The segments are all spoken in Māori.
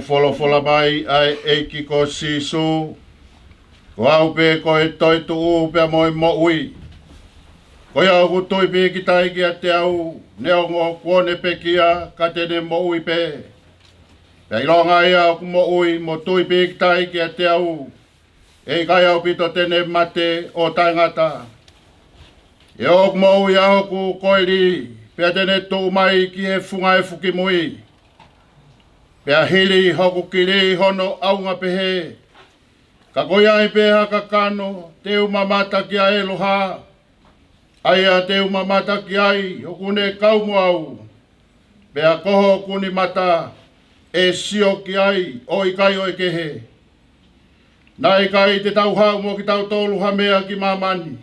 folofola mai ai eiki ko sisu. Ko au pe ko e toi tu pe moi mo ui. Ko ia ku toi pe ki tai ki te au ne o kone pe kia ka te ne mo ui pe. Pei longa ia ku mo ui mo toi pe ki tai ki te au. E kai au pito tene mate o taingata. E o ku mo ui au ku koiri pe tene tu mai ki e funga e fuki mui. Pea hiri hoku kiri hono aunga pehe. Ka koia i peha ka kano, te umamata ki a eloha. Aia te umamata ki ai, hokune kaumu au. Pea koho kuni mata, e sio ki ai, o i kai o i kehe. Nai kai te tauhau mo ki tau tolu hamea ki mamani.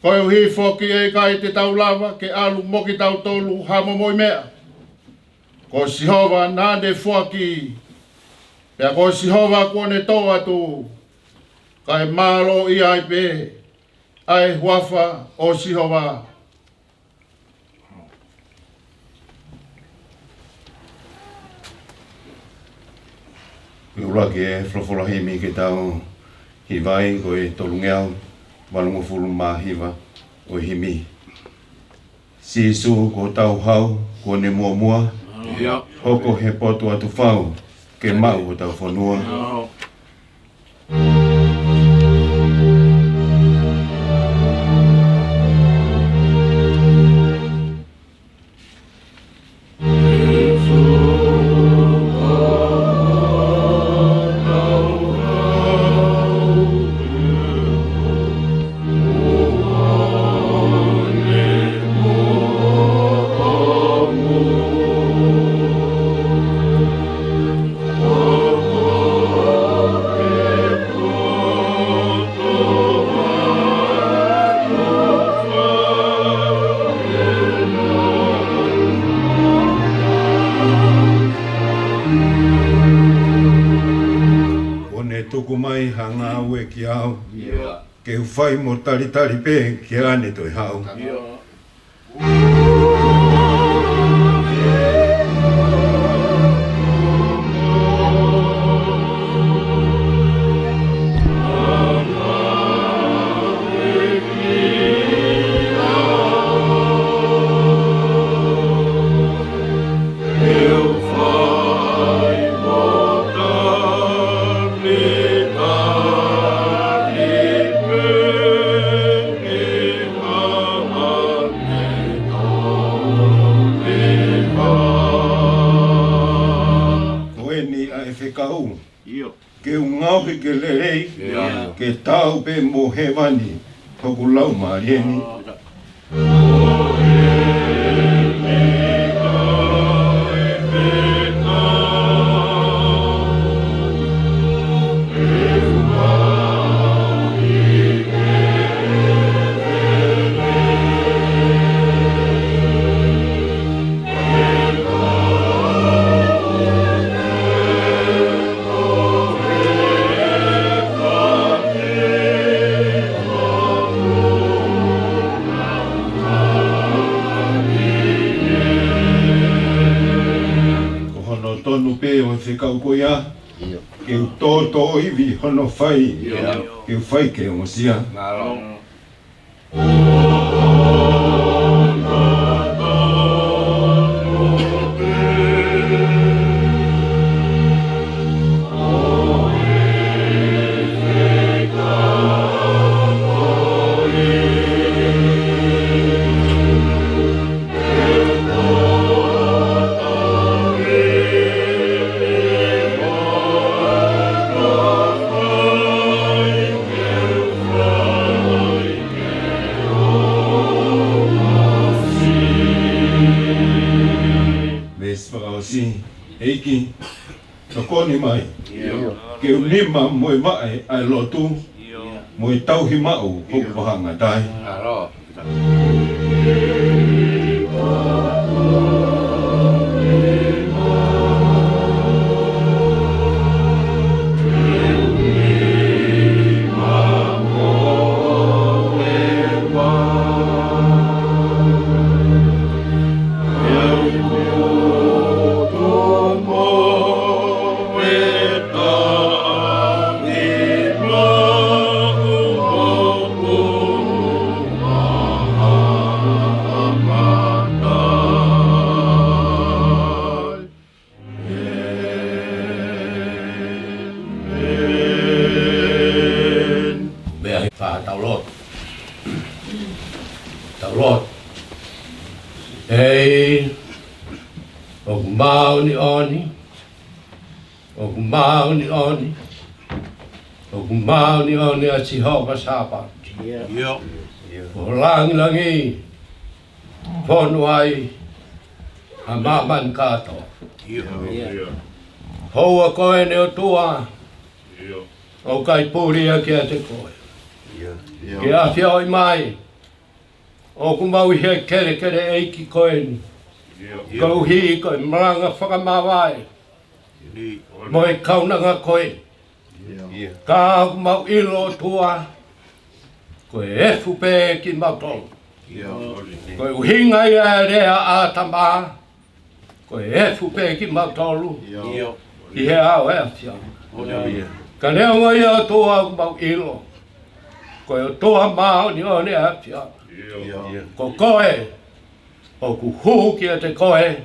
Koe hifo ki e kai te tau lava, ke alu mo ki tau tolu hamo moi mea. Ko Sihova nade fuaki. Pea ko Sihova kone toa tu. Kai malo i ai pe. Ai huafa o Sihova. Ula ke flofola himi ke tau hiwai ko e tolungeau. Walungo fulu ma hiwa o himi. Sisu ko tau hau ko ne mua mua. Hoko he poto atu whau, ke mau o tau whanua. Ke whai mo tari pe, ke ane toi hau. Ke tau pe mo he wani, toku lau marieni. Ke toto iwi hono whai, ke whai ke o sia. Eiki, tokoni mai, ke unima moe vae ai lotu, moe tauhi mau hoku wahanga tai. maoni oni. O ku maoni oni. O ku maoni oni a Jehova Sabaoth. O langi whonu ai a maman kato. Hoa koe ne o tua. O kai puria kia te koe. Ke a whioi mai. O ku mau he kere eiki koe ni. Kau hi koe Malanga Fakamavae. Mo e kaunanga koe. Ka ku mau ilo tua. Koe efu pe ki mau tolu. Koe uhinga ia rea a tamba. Koe efu pe ki mau tolu. I he au e afia. Ka nea ngoi a tua ku mau ilo. Koe o tua mao ni o ne afia. Ko koe. O ku hu kia te koe.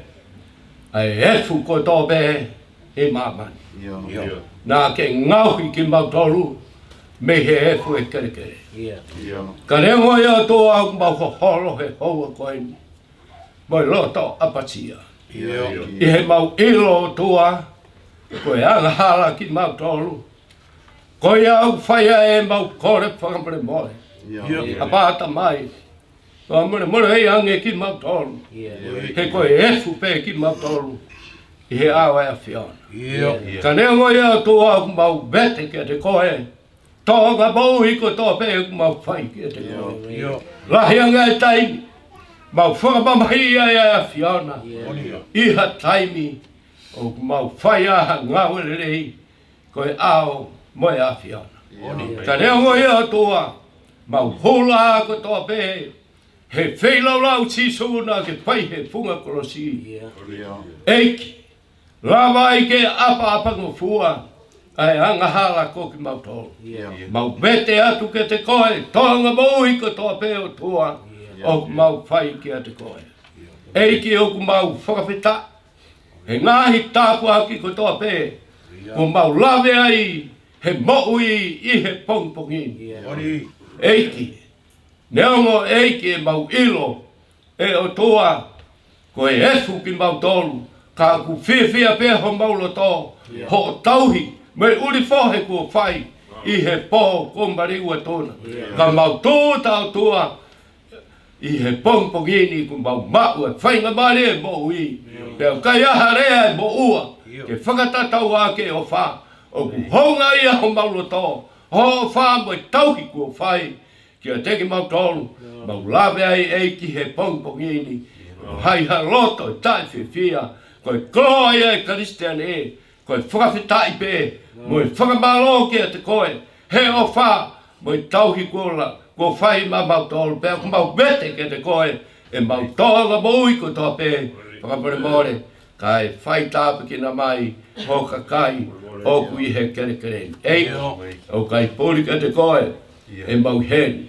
Ai efu ko tō be e mamani. Nā ke ngauhi ki mau tolu. Me he efu e kere. Ka nea ngoi a tua ku mau holo he hoa koe ni. Moi loto apatia. I he mau ilo tua. Koe anga hala ki mau tolu. Koe au whaia e mau kore whakamare moe. A pāta mai. Koe mure hei ange ki mau tolu. He koe efu pe ki mau tolu. I he awa e whiona. Ka nea ngoi a tua ku mau vete ke te koe. Tōnga mau hiko tō pe ku mau whai ke te koe. Lahi anga e taimi. Mau whakamamahia e a whiona. Iha taimi. O ku mau whai aha ngau e rei. Koe ao moe a whiona. Ka nea ngoi a tua. Mau hula ko tō pe. He wheilau lau tisuna ke whai he funga korosi. Eiki. Lawa i ke apa ngofua. Ai anga hala ko ki mau tolu. Mau bete atu ke te koe. Tonga mohi ko tō pe o tua. O mau whai ki a te koe. Eiki o ku mau whakawhita. He ngahi tāpu aki ko tō pe. Ko mau lawe ai. He moui i he pongpongini. Eiki. Neongo eiki e mau ilo. E o tua. Ko e efu ki mau tolu. Ka ku whiwhia pe ho maulo tō. Ho tauhi. Me uri whohe kua whai. I he pō kombari ua tōna. Ka mau tōta o tua. I he pongpongini ku mau mau e whainga mare e mo ui. Peo kai aha rea e mo ua. Ke whakatatau ake o wha. O ku honga ia ho maulo tō. Ho wha mo e tauhi kua whai. Kia teki mau tolu. Mau lawe ai eiki he pongpongini. Hai ha loto e tai whiwhia. Koe kloa ia e Christian e. Koe whakawhitai pe. Mo e whakamalo kia te koe. He o wha. Mo e tauhi kua ko whai ma mau tolu. Pea ku mau bete ke te koe. E mau tonga moui ko tō pe. Whakapore more. Kai whai tāpa ki na mai. Ho kakai. O ku i he kere. Ei. O kai pori ke te koe. E mau heni.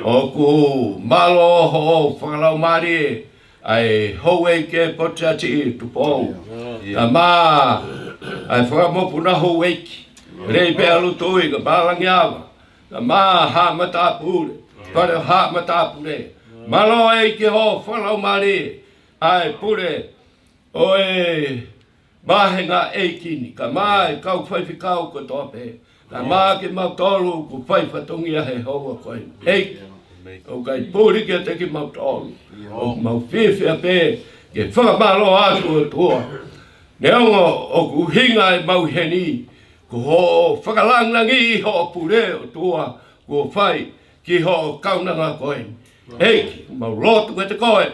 O ku malo ho whakalau mari. Ai hoi ke pochati tu pou. Ka ma. Ai whakamopu na hoi ki. Rei pe alu tui ka Malanga. Ka ma ha matapure. Pare ha matapure. Malo e ke ho whakalau mari. Ai pure. Oe. Mahe ngā eikini. Ka ma e kau whaiwhikau ko tope. Ka ma ke mau tolu ku whaiwhatungi a he hoa koe. Eiki. O kai puri kia te ki mau tolu. O mau whiwhia pe. Ke whakamalo atu o tua. Neongo o ku hinga e mau heni. Ku ho whakalangangi i ho pure o tua. Ku whai ki ho kaunanga koe. Eiki. Mau lotu ke te koe.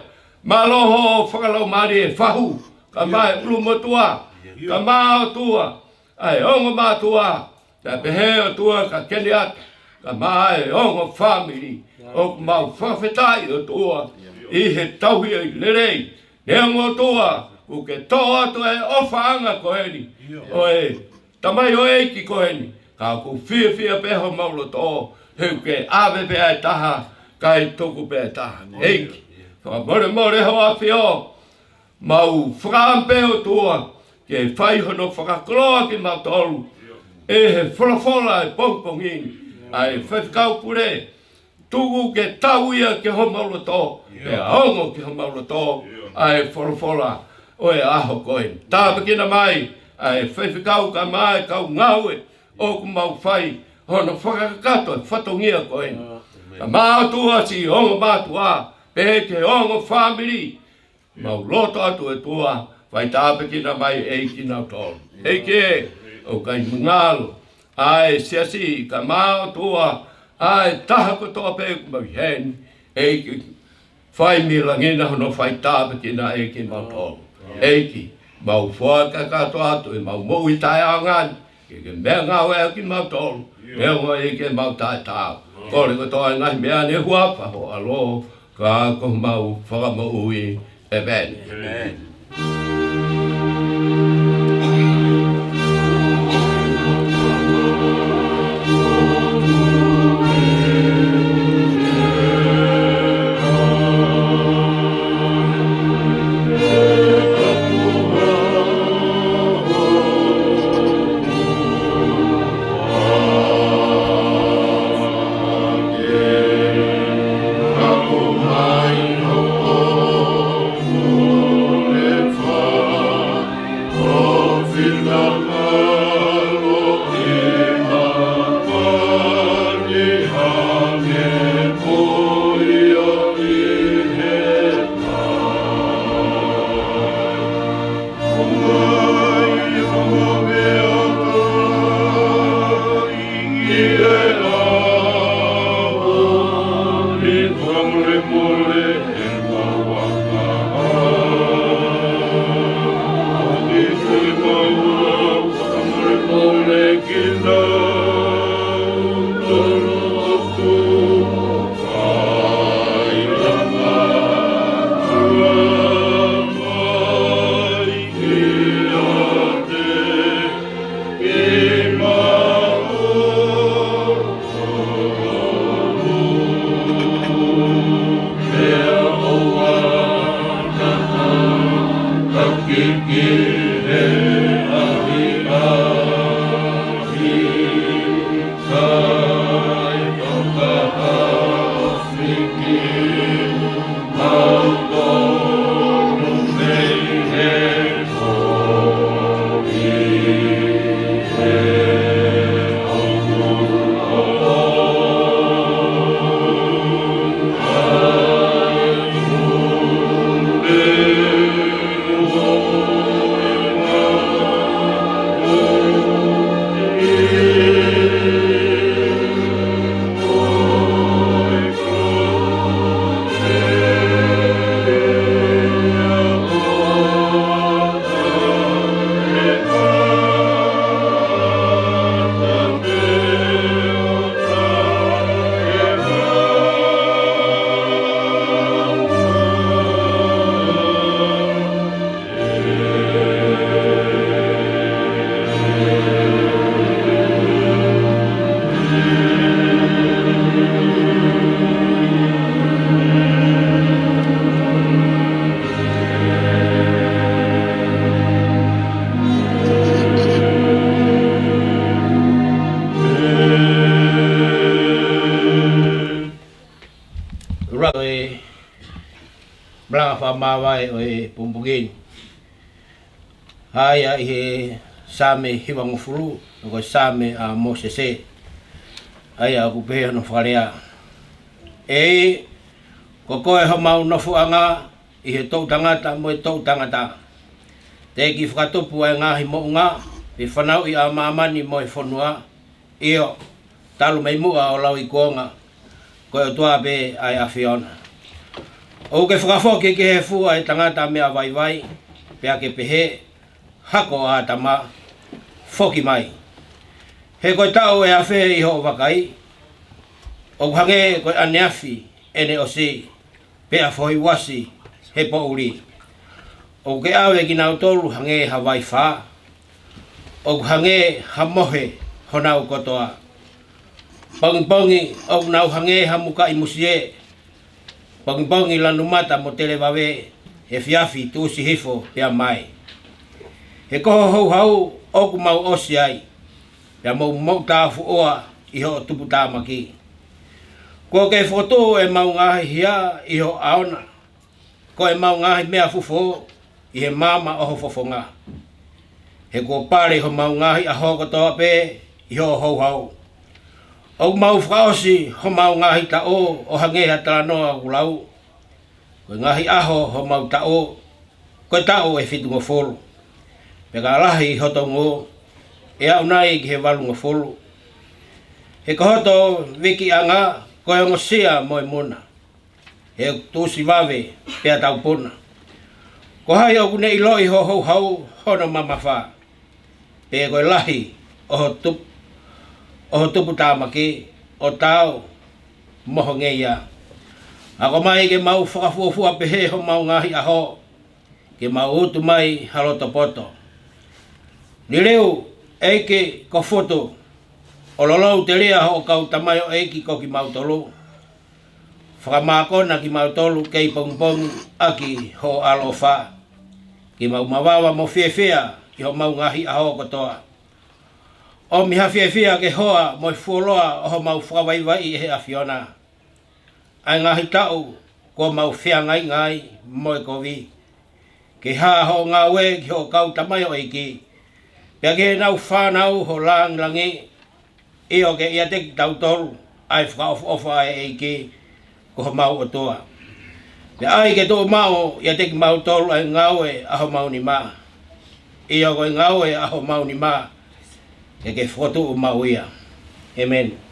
Malo ho whakalau mari e whahu. Ka mai ulumo tua. Ka mao tua. Ai ongo mā tua. Ta pehe o tua ka kene ata. Ka mai ongo family. O mau whawhetai o tua. I he tauhi ai lerei. Neongo tua. Ku ke tō atu e ofaanga koheni. Oe. Tamai o eiki koheni. Ka ku whiwhia peho maulo tō. Heu ke awe pe ai taha. Kai toku pe taha. Eiki. Whakamore ho awhi o. Mau whakampe o tua. Ke whaihono whakakoloa ki mau tolu. E he wholafola e pongpongini. Ai whakau pure. Tugu ke tau ia ke ho maulo tō. E aongo ke ho maulo tō. Ai wholafola. o e aho koe. Tāpa kina mai, ai whewhikau ka mai, kau ngaue, o ku mau whai, hono whakakato e whatongia koe. Ka mātua si ongo mātua, pehe ke ongo family, mau loto atu e tua, whai tāpa kina mai e kina tolu. Eke, o kai mungalo, ai siasi, ka mātua, ai taha ko toa pe ku mau hen, e whai milangina hono whai tāpa kina e ki mau tolu. Eiki, mau whaka kato atu e mau mui tai aongan, ke mea ngau e ki mau tolu, e ngoi e ke mau tai tāu. Kore ko toa ngai mea ne huapa ho alo, ka ko mau whakamaui e vene. Amen. Malanga Fakamavae o e pumpugin. Hai a he same hiwangufuru, o same a mosese. Ai a kupehe no wharea. E ko koe ho mau nofuanga i he tau tangata mo e tau tangata. Te ki whakatupu e ngahi mo unga, i whanau i a mamani mo e whanua. Io, talu mei mua o lau i kuonga, koe o tua be ai a whiona. O ke whakafoki ke he fua e tangata mea vai vai, pea ke pehe, hako a tama, foki mai. He koe tau e a whee i ho wakai, o hange koe aneafi, ene o si, pea fohi wasi, he po uri. O ke awe ki nau tolu hange ha vai wha, o hange ha mohe honau kotoa. Pangi o nau hange ha muka i musie, pangi lanu mata mo tele wawe, he fiafi tuusi hifo pea mai. He koho hau hau o ku mau osi ai, pea mau tāfu oa i ho tupu tāmaki. Ko ke foto e mau ngahi hia i ho aona, ko e mau ngahi mea fufo i he mama o ho fofonga. He ko pare ho mau ngahi a ho kotoa pe i ho hou hau. O mau whaosi ho mau ngahi ta o hangeha tala noa ulau. Koe ngahi aho ho mau ta o, koe ta o e fitu ngofolo. Peka alahi hoto ngō, e au nai ki he walu ngofolo. He kohoto wiki anga, koe ngosia moe muna. He tūsi wawe, pia tau puna. Ko hai o kune iloi ho hou hau, hono mamawha. Pe koe lahi, oho tupu tāmaki, o tau, moho ngeia. Ako mai ke mau whakafuafua pehe ho mau ngahi aho, ke mau utu mai haloto poto. Ni leo, eike ko foto, o lolau te rea ho kau tamayo eiki ko ki mau tolu. Whakamākona ki mau tolu kei pongpong aki ho alofa. Ki mau mawawa mo whiewhia ki ho mau ngahi aho kotoa. O miha whiewhia ke hoa mo fuoloa o ho mau whakawaiwai he awhiona. Ai ngahi tau ko mau whiangai ngai mo e kovi. Ke haa ho ngā we ki ho kau tamayo eiki. Pia ke nau whanau ho lang langi. Io ke ia te tau tolu ai whakaofa e eiki. Ko ho mau o toa. Pia ai ke tō mau ia te mau tolu ai ngawe aho mau ni maa. Io koe ngawe aho mau ni maa. Ke whotu o mau ia. Amen.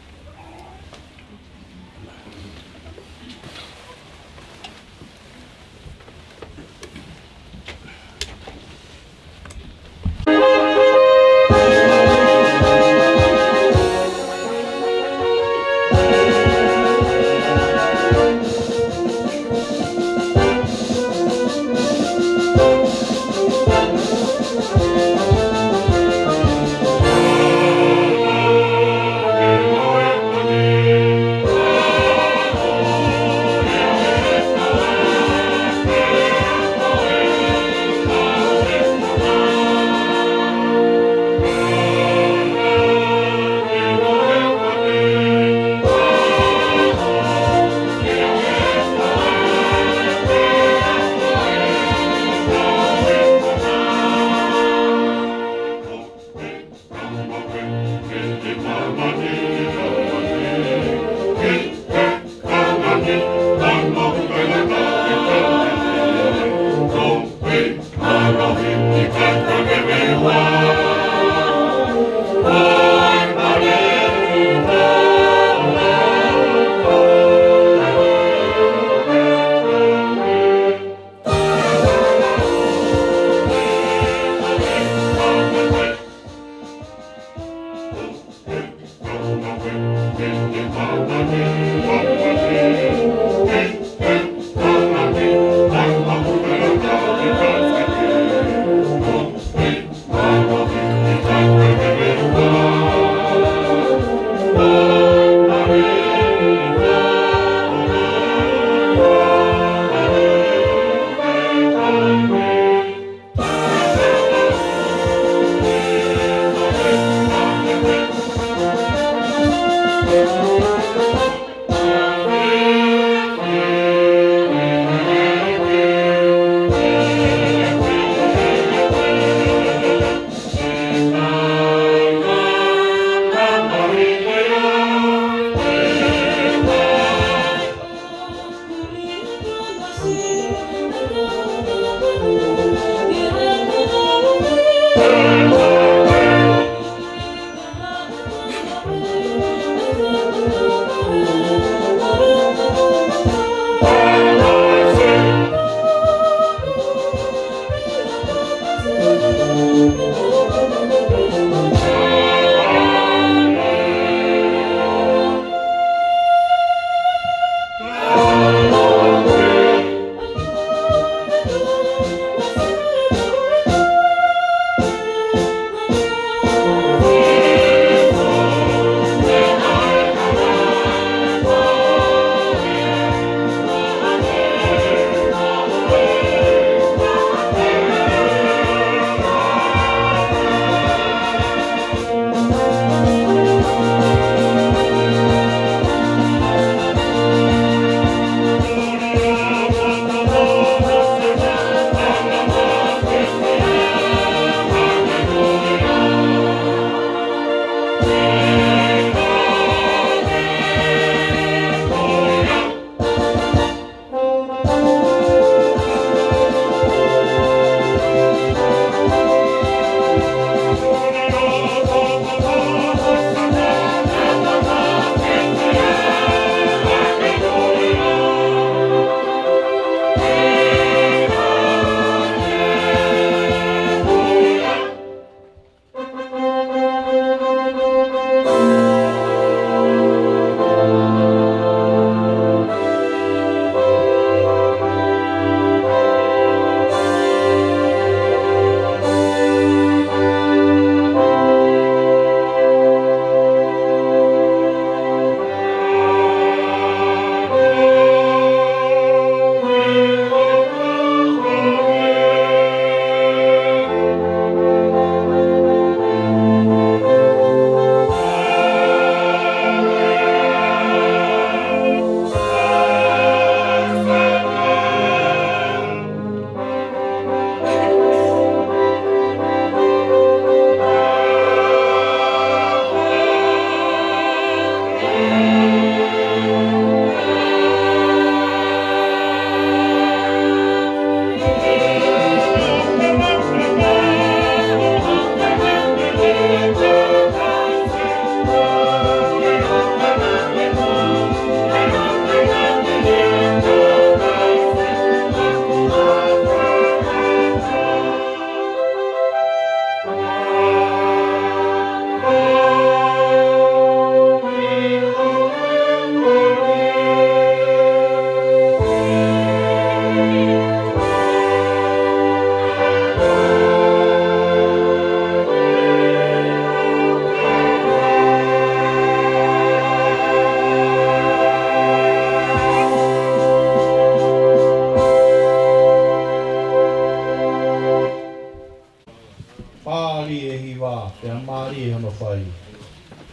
Pāri e hiwa, pia māri e hono whai.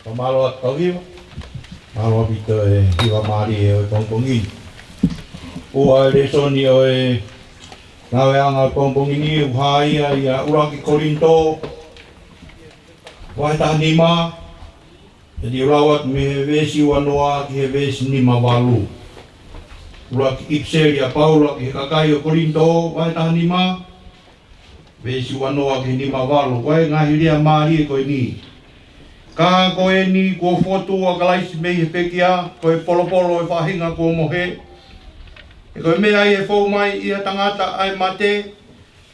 Ka māloa tauhiwa, māloa pito e hiwa māri e oi kongkongi. Ua e resoni o e ngawe anga kongkongi uhaia ia uraki korinto. Wai taha nima, e di urawat me he vesi wanoa ki he vesi nima walu. Uraki ipseri a paula ki he kakai o korinto, wai taha nima. Vesi wanoa ki nima walu, wai ngahi rea maari e koe ni. Ka koe ni kua fotu a kalaisi mei he pekia, koe polo e whahinga kua mohe. E koe mea i he fau mai i ha tangata ai mate,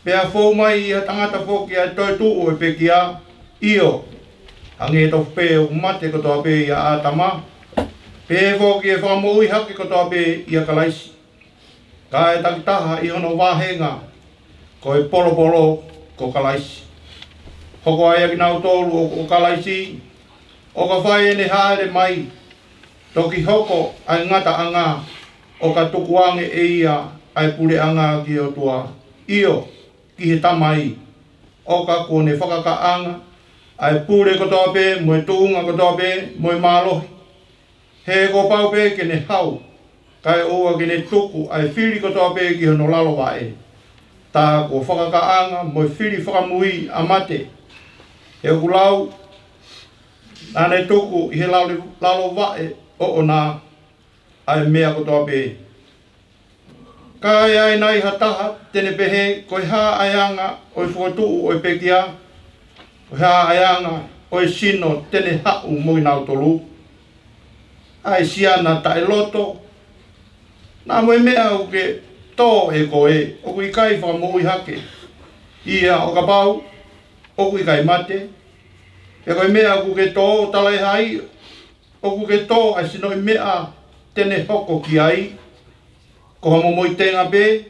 pea fau mai i ha tangata foki ai toi tuu e pekia, io. Hangi e tofu pe o mate kotoa pe i a atama, pe foki e whamui haki kotoa pe i a kalaisi. Ka e takitaha i hono wahenga, koe polo ko kalaisi. Hoko ai aki nau tolu o kalaisi, o ka whae ne haere mai, toki hoko ai ngata anga, o ka tukuange e ia ai pule anga ki o tua, io ki he tamai, o ka kone whakaka anga, ai pule kotoa pe, moe tuunga kotoa pe, moe mālohi. He ko pau pe ke ne hau, kai oa ke ne tuku ai whiri kotoa pe ki hono lalo wae. Tā ko whakakaanga mo whiri whakamui a mate. He kulau, nane tuku i he lalo wae o nā ai mea kotoa pe. Kai ai nai hataha tene pehe koe hā aianga oi whakatuu oi pekia. Koe hā aianga oi sino tene hau mui nau tolu. Ai siana tae loto. Nā moe mea uke tō e koe, o kui kai whakamui hake. Ia o ka pau, o kui kai mate. E koe mea kuke tō talai hai, o kuke tō ai sinoi mea tene hoko ki ai. Ko hamo moi tenga pe,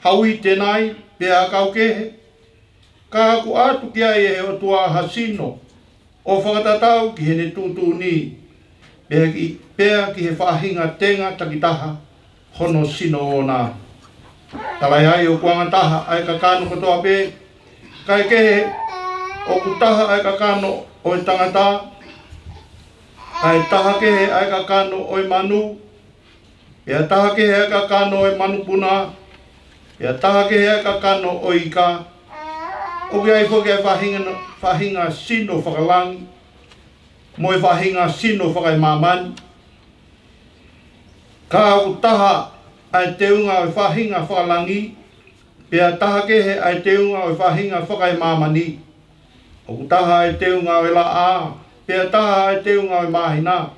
haui tenai, pe a kau kehe. Ka aku atu ki ai e o tua hasino, o whakatatau ki he ne tūtū ni. Pea ki he whahinga tenga takitaha. Hono sino o nā. Talai hai o kuanga taha ai ka kano katoa pe. Kai kehe o kutaha ai ka kano o i tangata. Kai taha kehe ai ka kano o i manu. Pea taha kehe ai ka kano o i manu puna. Pea taha kehe ai ka kano o i ka. O ki ai whoki ai whahinga sino whakalangi. Mo i whahinga sino whakai mamani. Ka au taha ai te unga o whahinga whakalangi, pea taha kehe ai te unga o whahinga whakai mamani. O taha ai te unga o la a, pea taha ai te unga o mahina,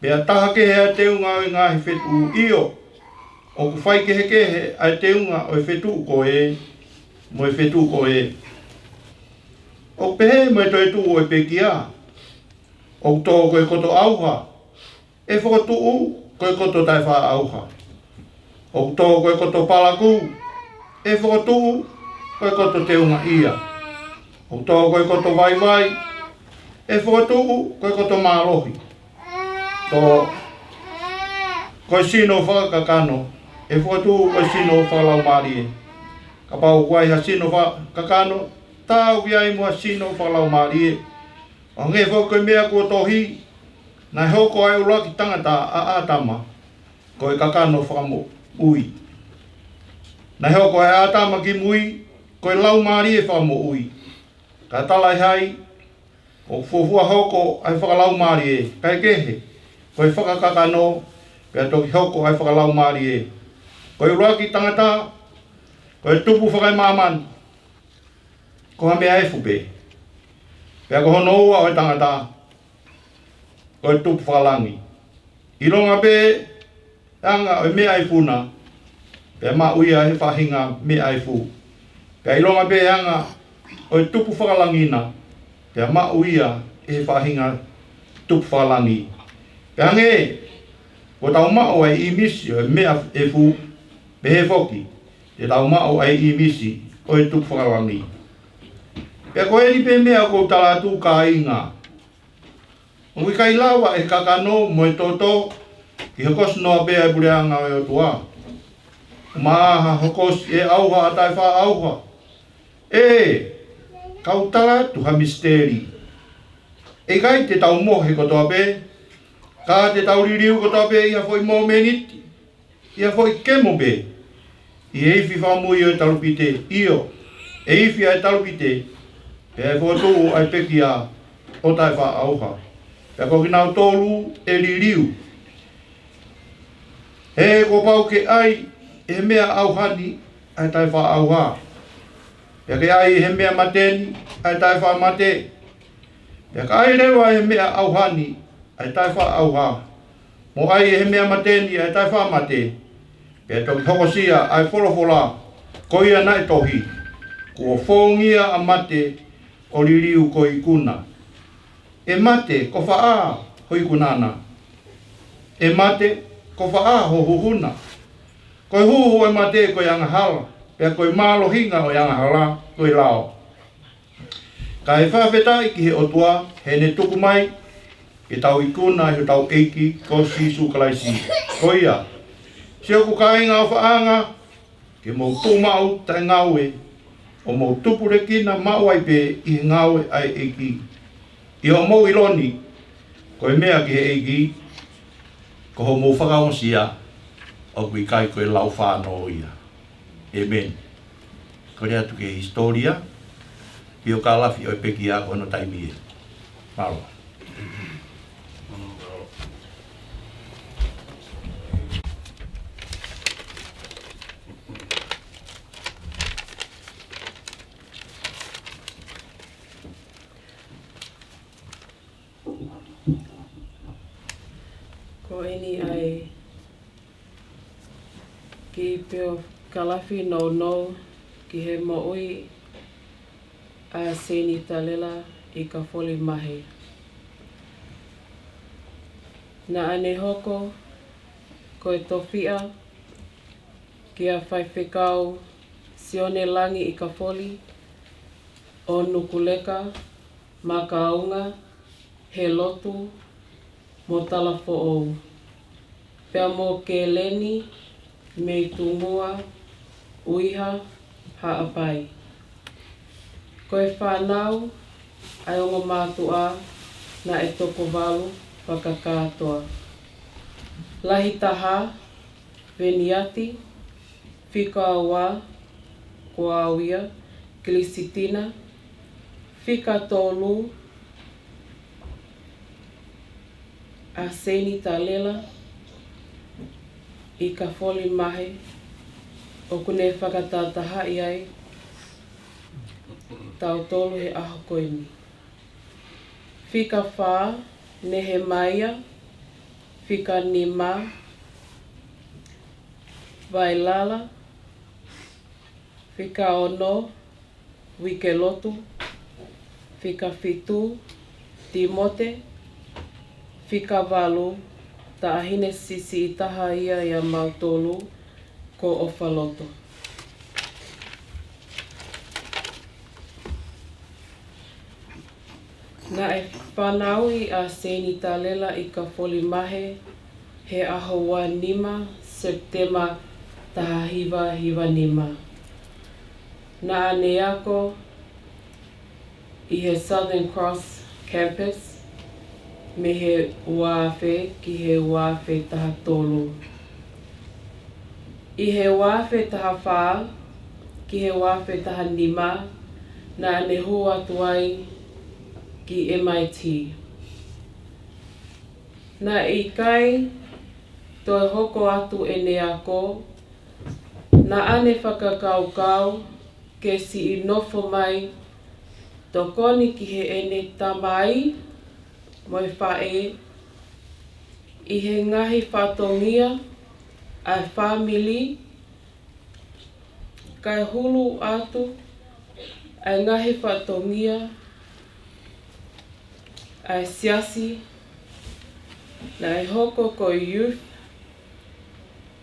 pea taha kehe ai te unga o ngahi whetu io. O ku whai kehe ai te unga o whetu ko e, mo e whetu ko e. O pehe mo e toi tu o e pekia, o tō koe koto auha, e whakatuu, koe koto tai wha auha. O tō koe koto palaku, e whakatuu, koe koto te unga ia. O tō koe koto vai, e whakatuu, koe koto mālohi. Tō koe sino whakakano, e whakatuu koe sino whakalau mārie. Ka pau kuai ha sino whakakano, tāu ki ai mua sino whakalau mārie. O nge whakakoe mea kua tohi, nai hoko ai uraki tangata a atama, koe kakano whakamu ui. Nai hoko ai atama ki mui, koe lau maari e whakamu ui. Ka talai hai, o fuafua hoko ai whakalau maari e, kai kehe, koe whakakakano, pia toki hoko ai whakalau maari e. Koe uraki tangata, koe tupu whakai mamani, ko ha mea e fupe. Pia ko hono ua o tangata, koe tupu whakalangi. I ronga pe, anga o mea i puna, pia ma uia he whahinga mea i fu. Pia i ronga pe anga o tupu whakalangina, pia ma uia he whahinga tupu whakalangi. Pia nge, ko tau mao ai i misi o mea e fu, pe he foki, te tau mao ai i misi o tupu whakalangi. Pia ko eri pe mea ko talatu ka inga. O kai lawa e kakano mo e toto ki hokos noa pe ai pureanga o tua. Maha hokos e auha atai wha auha. E, kautala tu ha misteri. E kai te tau mohe kotoa pe, ka te tau ririu kotoa pe ia foi mo meniti, ia foi kemo pe. I eifi whamui o e talupite, io, e ifi ai talupite, pe ai whotu ai pekia o tai wha auha. Pe koki nau tolu e ririu. He ko pau ke ai, e mea auhani, ai tai wha auha. Pe ke ai he mea mateni, ai tai wha mate. Pe ka ai rewa he mea auhani, ai tai wha auha. Mo ai he mea mateni, ai tai wha mate. Pe toki hokosia ai wholofola, ko ia nai tohi. Kua whongia a mate, o ririu ko i kuna. E mate, ko wha hoi kunana. E mate, ko wha ho huhuna. Ko huhu e mate ko yanga hala. Pea koe malo hinga o yanga hala, koe lao. Ka he whawhetai ki he otua, he ne tuku mai, ke tau i kuna, he tau eiki, ko sisu kalaisi. Ko ia. Seo ku ka inga o whaanga, ke mou tūmau tai ngaue, o mou tupure kina mau ai pe i ngaue ai eiki. I o mou iloni, koe mea ki he eiki, ko ho mou whakaonsia, o kui kai koe lau whānau ia. Amen. Ko rea tu ke historia, i o ka lafi o e peki a kono taimi e. Malo. Ko eni ai ki peo kalafi no ki he mo'ui a Seini-talela i ka foli Mahe. Na ane hoko ko e tofia ki a whaiwhekau sione langi i ka foli o nukuleka ma ka aunga he lotu mo tala fo'ou. Pea mo ke leni me tungua uiha haapai. Koe whanau ai ongo mātua na e toko walu whakakātoa. Lahi taha, veniati, whika awa, kua awia, kilisitina, whika tolu, a Seini-talela i ka foli Mahe o kune whakatātaha i ai tau tolu he aho koini. Whika whā, nehe maia, whika nima, vailala, whika ono, wike lotu, whika fitu, timote, whika walu, ta ahine sisi i taha ia i a mautolu ko o whaloto. Na e whanau i a Seini-talela i ka foli Mahe he aho wā nima Septema taha hiva nima. Na ane ako i he Southern Cross campus me he wāwhe ki he wāwhe taha tolu. I he wāwhe taha whā ki he wāwhe taha nima na ane hu atu ai ki MIT. Na i kai toi hoko atu e ne ako, na ane whakakaukau ke si i nofo mai Tokoni ki he ene tamai moi whae i he ngahi whatongia ai whamili kai hulu atu ai ngahi whatongia ai Siasi na e hoko ko youth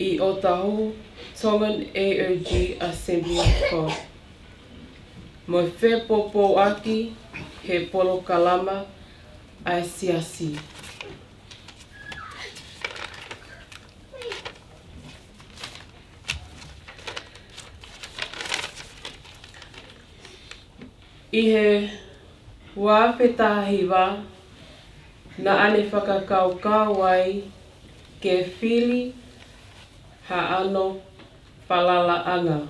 i o tahu Tongan AOG Assembly ko. Mo whe popo aki he polo kalama ai Siasi. I he wāwhi tahiwa na ane whakakaukau ai ke whili ha ano whalalaanga.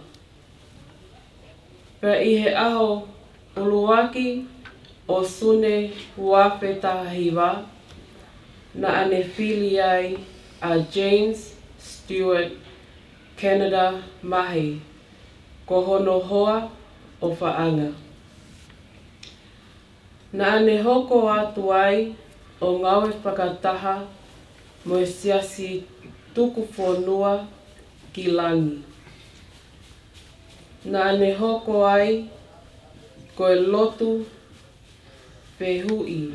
Pea I he aho uluaki o sune wāwhi tahiwa na ane whili ai a James Stewart Canada Mahe ko hono hoa o whaanga. Na ane hoko atu ai o ngawe whakataha mo e Siasi tuku whonua ki langi. Na ane hoko ai ko e lotu whehui.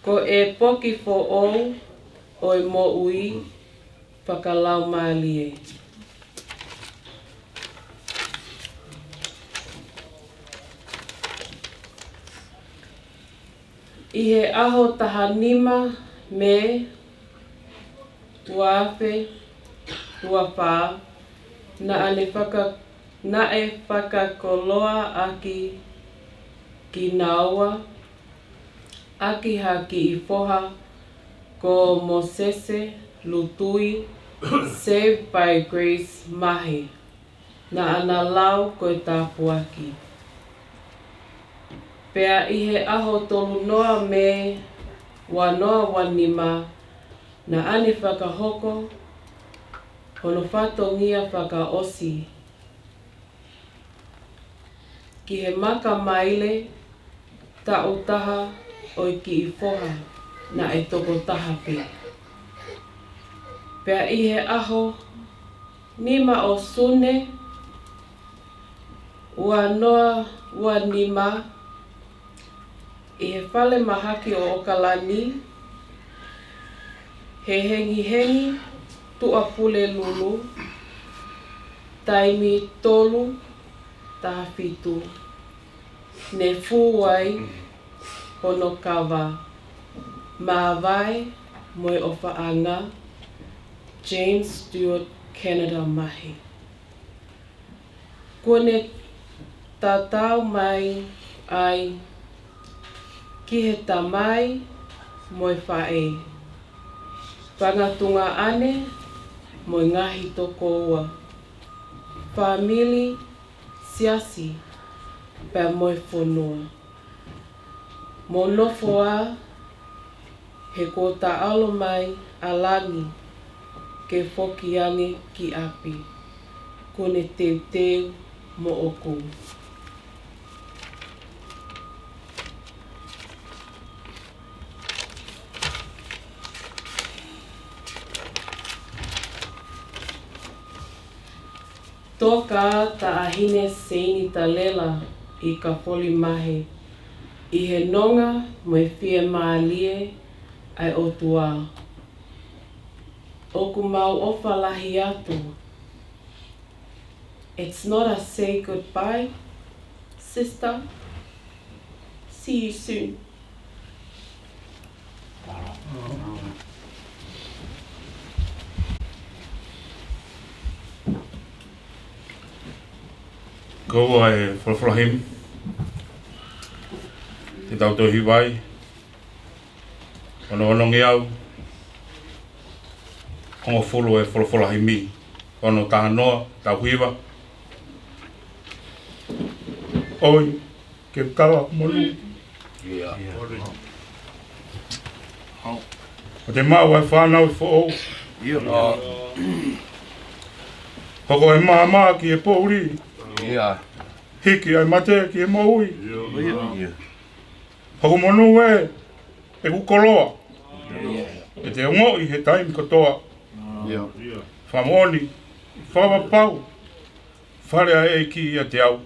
Ko e poki Ouau o e mo ui whakalau maalie. I he aho tahanima me tuawhe tuawha na e whakakoloa aki ki naua aki ha ki I whoha ko Mosese Lutui Saved by Grace Mahe na ana lau ko e tāpuaki. Pea I he aho tolu noa me wanoa wanima na ane whakahoko hono whatongia whakaosi. Ki he maka maile ta utaha o ki I whoha na e toko taha pe. Pea I he aho nima o sune ua noa ua nima I he whale mahaki o Okalani he hengi tuapule lulu taimi tolu tahafitu ne fuwai hono kawa Mavae moe o whaanga James Stewart Canada Mahe. Kone tatau mai ai ki he tamai moe whae. Whangatunga ane moe ngahi toko ua. Famili Siasi pea moe whonua. Mo nofoa he ko taalo mai alangi ke whoki ane ki api. Kone teu mo oku. Toka taahine Seini-talela I ka poli mahe. I he nonga moe whia maalie ai o tua. Oku mau ofa lahi atu. It's not a say goodbye, sister. See you soon. Ko ai whalawhalahim. Te tau tau hiwai. Ono ngi au. Kongo whulu e whalawhalahimi. Ono taha noa, tau hiwa. Oi, ke kawa molu. O te mau ai whanau I Ouau. Hoko e maa ki e pōuri. Hiki ai mate ki e maui. Hoko monu e kukoloa. E te ongo I he taimi katoa. Whamoni, whawapau. Wharea e ki I a te au.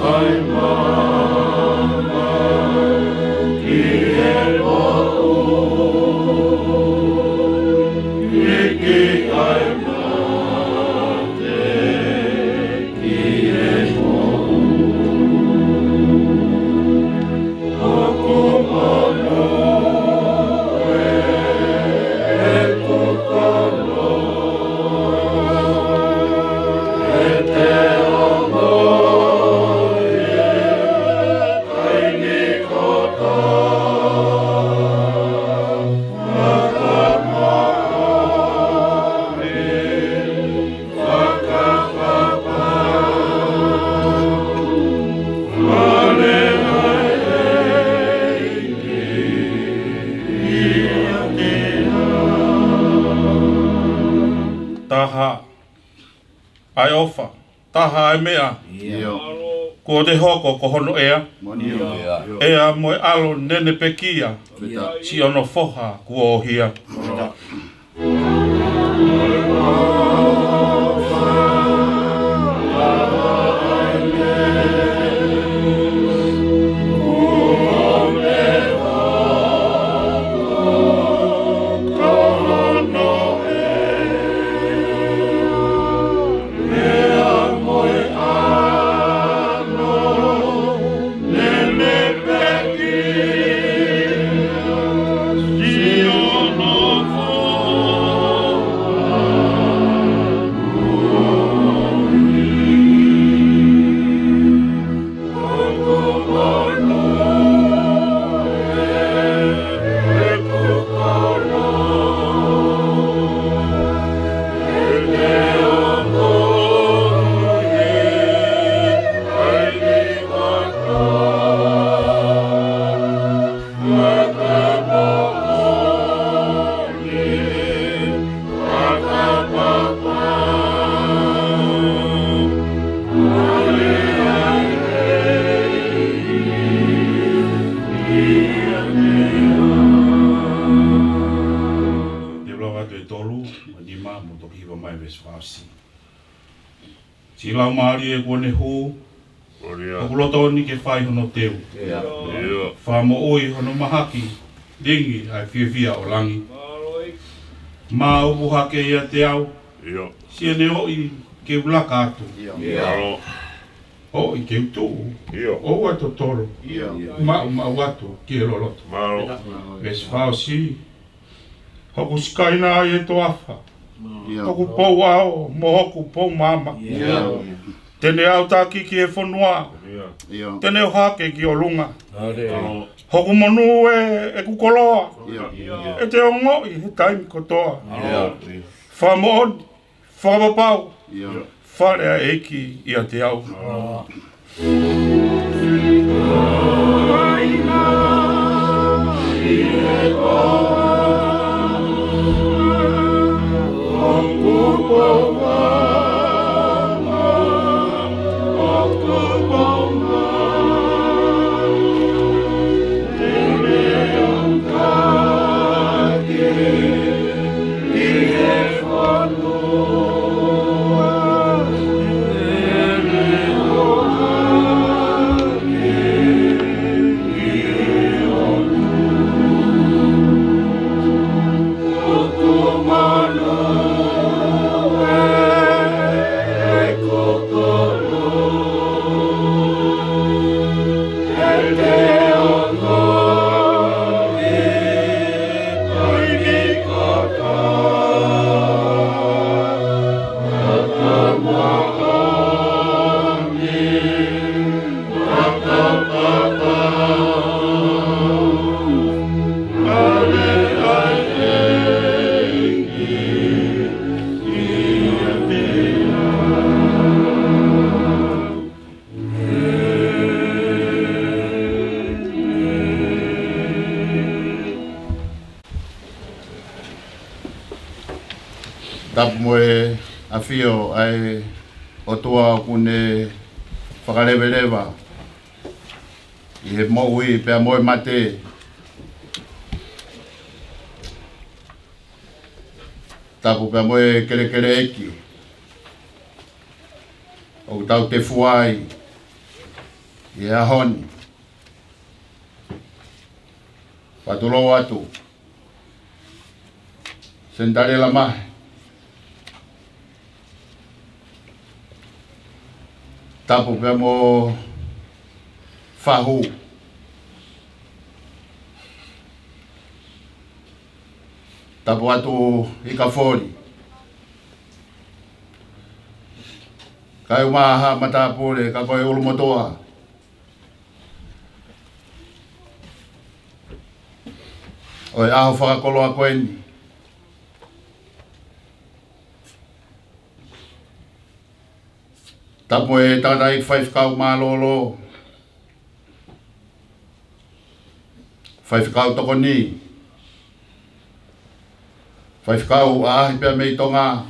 Ai taha. Ai ofa. Taha ai mea. Ko te hoko ko hono ea. Ea moe alo nene pekia. Si ono foha kua ohia. Si lau maari e kone hū, hokuloto ni ke whai hono teu. Whamo oi hono mahaki, ringi ai whiawhia o langi. Mā upu hake ia te au, sia ne oi ke ulaka atu. O i ke utu, o ato toro, mau atu ki e loloto. Ves whao si, hoku skaina ai e to awha. Hoku pou ao, mo hoku pou mama. Tene au taki ki e whanua. Tene o hake ki o lunga. Hoku monu e kukoloa. E te ongo i he taimi kotoa. Whamooni, whamapau. Wharea eki i a te au. Tapu moe a fio ai o tua kune whakarewelewa i he moui pia moe mate. Tapu pia moe kere kere eki o tau te fuai i he ahoni. Patulo atu Seini-talela Mahe. Tapu pia mo whahu. Tapu atu i ka whori. Kai umaha matapure ka koe ulumotoa. Oi aho whakakoloa koeni. Tapu e tata i 5 kau malolo. 5 kau Tokonaki. 5 kau a ahi pia mei tonga.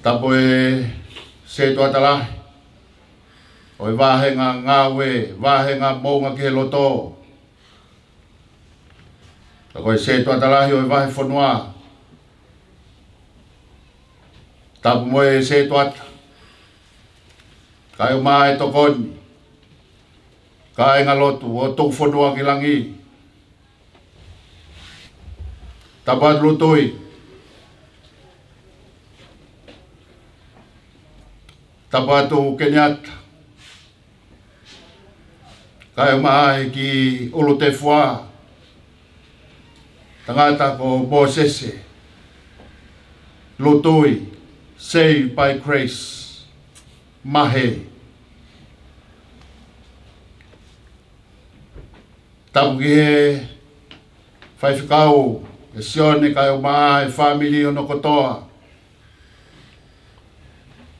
Tapo e se tua tala. Oi vahenga ngawe, vahenga monga ki he loto. Tako e se tua tala oi vahe fonua. Tapo mo e se tua. Kai o mai tokoni. Kai ngalotu o tau fonua ki langi. Tapat lutui. Tapatu Kenyatta. Kai mai ki ulu te fua. Tangata ko Mosese. Lutui. Saved by grace. Mahe. Tapu ki he whaiwhikau. E sione kai o mai family ono kotoa.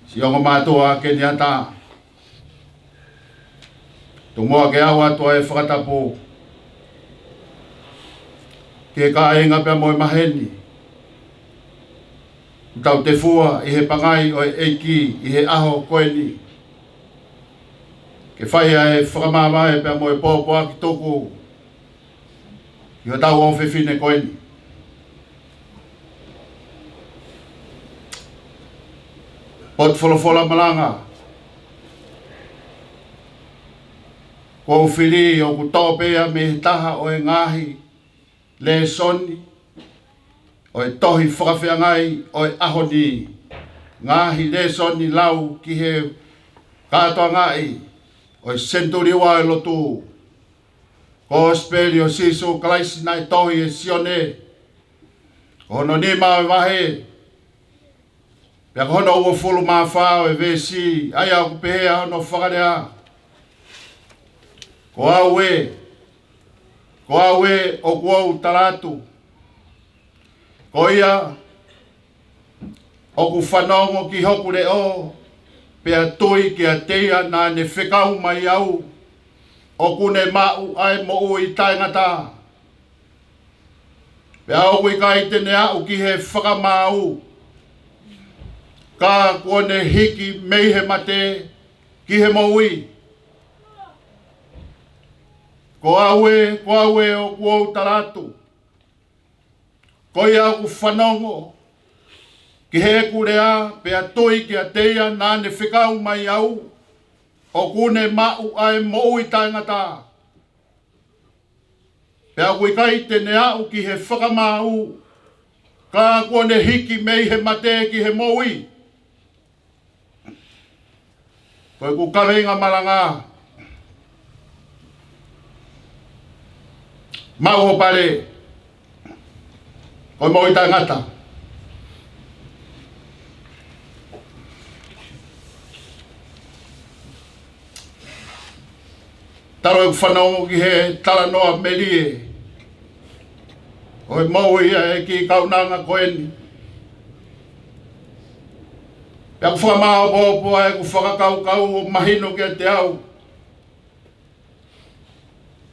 Si ongo mātua ke ni ata. Tumoa ke awa tua e whakatapu. Ke ka inga pia moi maheni. Tau te fua i he pangai o e eiki i he aho koeni. Ke whaia e Fakamavae pia moi pōpua ki toku. I ho tau o whiwhine koeni. Pot wholofola Malanga. Ko whiri o ku tōpea me he taha o e ngahi le soni. O e tohi whakawhiangai o e ahoni. Ngahi le soni lau ki he katoa ngai. O e senturi wa e lotu. Ko speli o siso kalaisi nai tohi e sione. Ko no ni mau wahe. Pea hono ua fulu maa whao e vesi, ai au kupehea hono whakarea. Ko au e o kuau taratu. Ko ia, o ku whanongo ki hoku re o, pea tui ki a teia nā ne whekau mai au, o kune mau ai mo ui taingata. Pea au i kai tene au ki he whakamau, ka kone hiki mei he mate ki he maui. Ko aue o kuau taratu. Ko ia ku whanongo ki he kurea pea toi ki a teia nā ne whekau mai au o kune mau ai maui taingata. Pea kui kai tene au ki he whakamau ka kone hiki mei he mate ki he maui. Koe ku kawenga Malanga. Mau ho pare. Koe moi tangata. Taro e whanau ki he tala noa melie. Koe mau ia e ki kaunanga koeni. Pea ku whakamao pōpua e ku whakakau o mahino ke te au.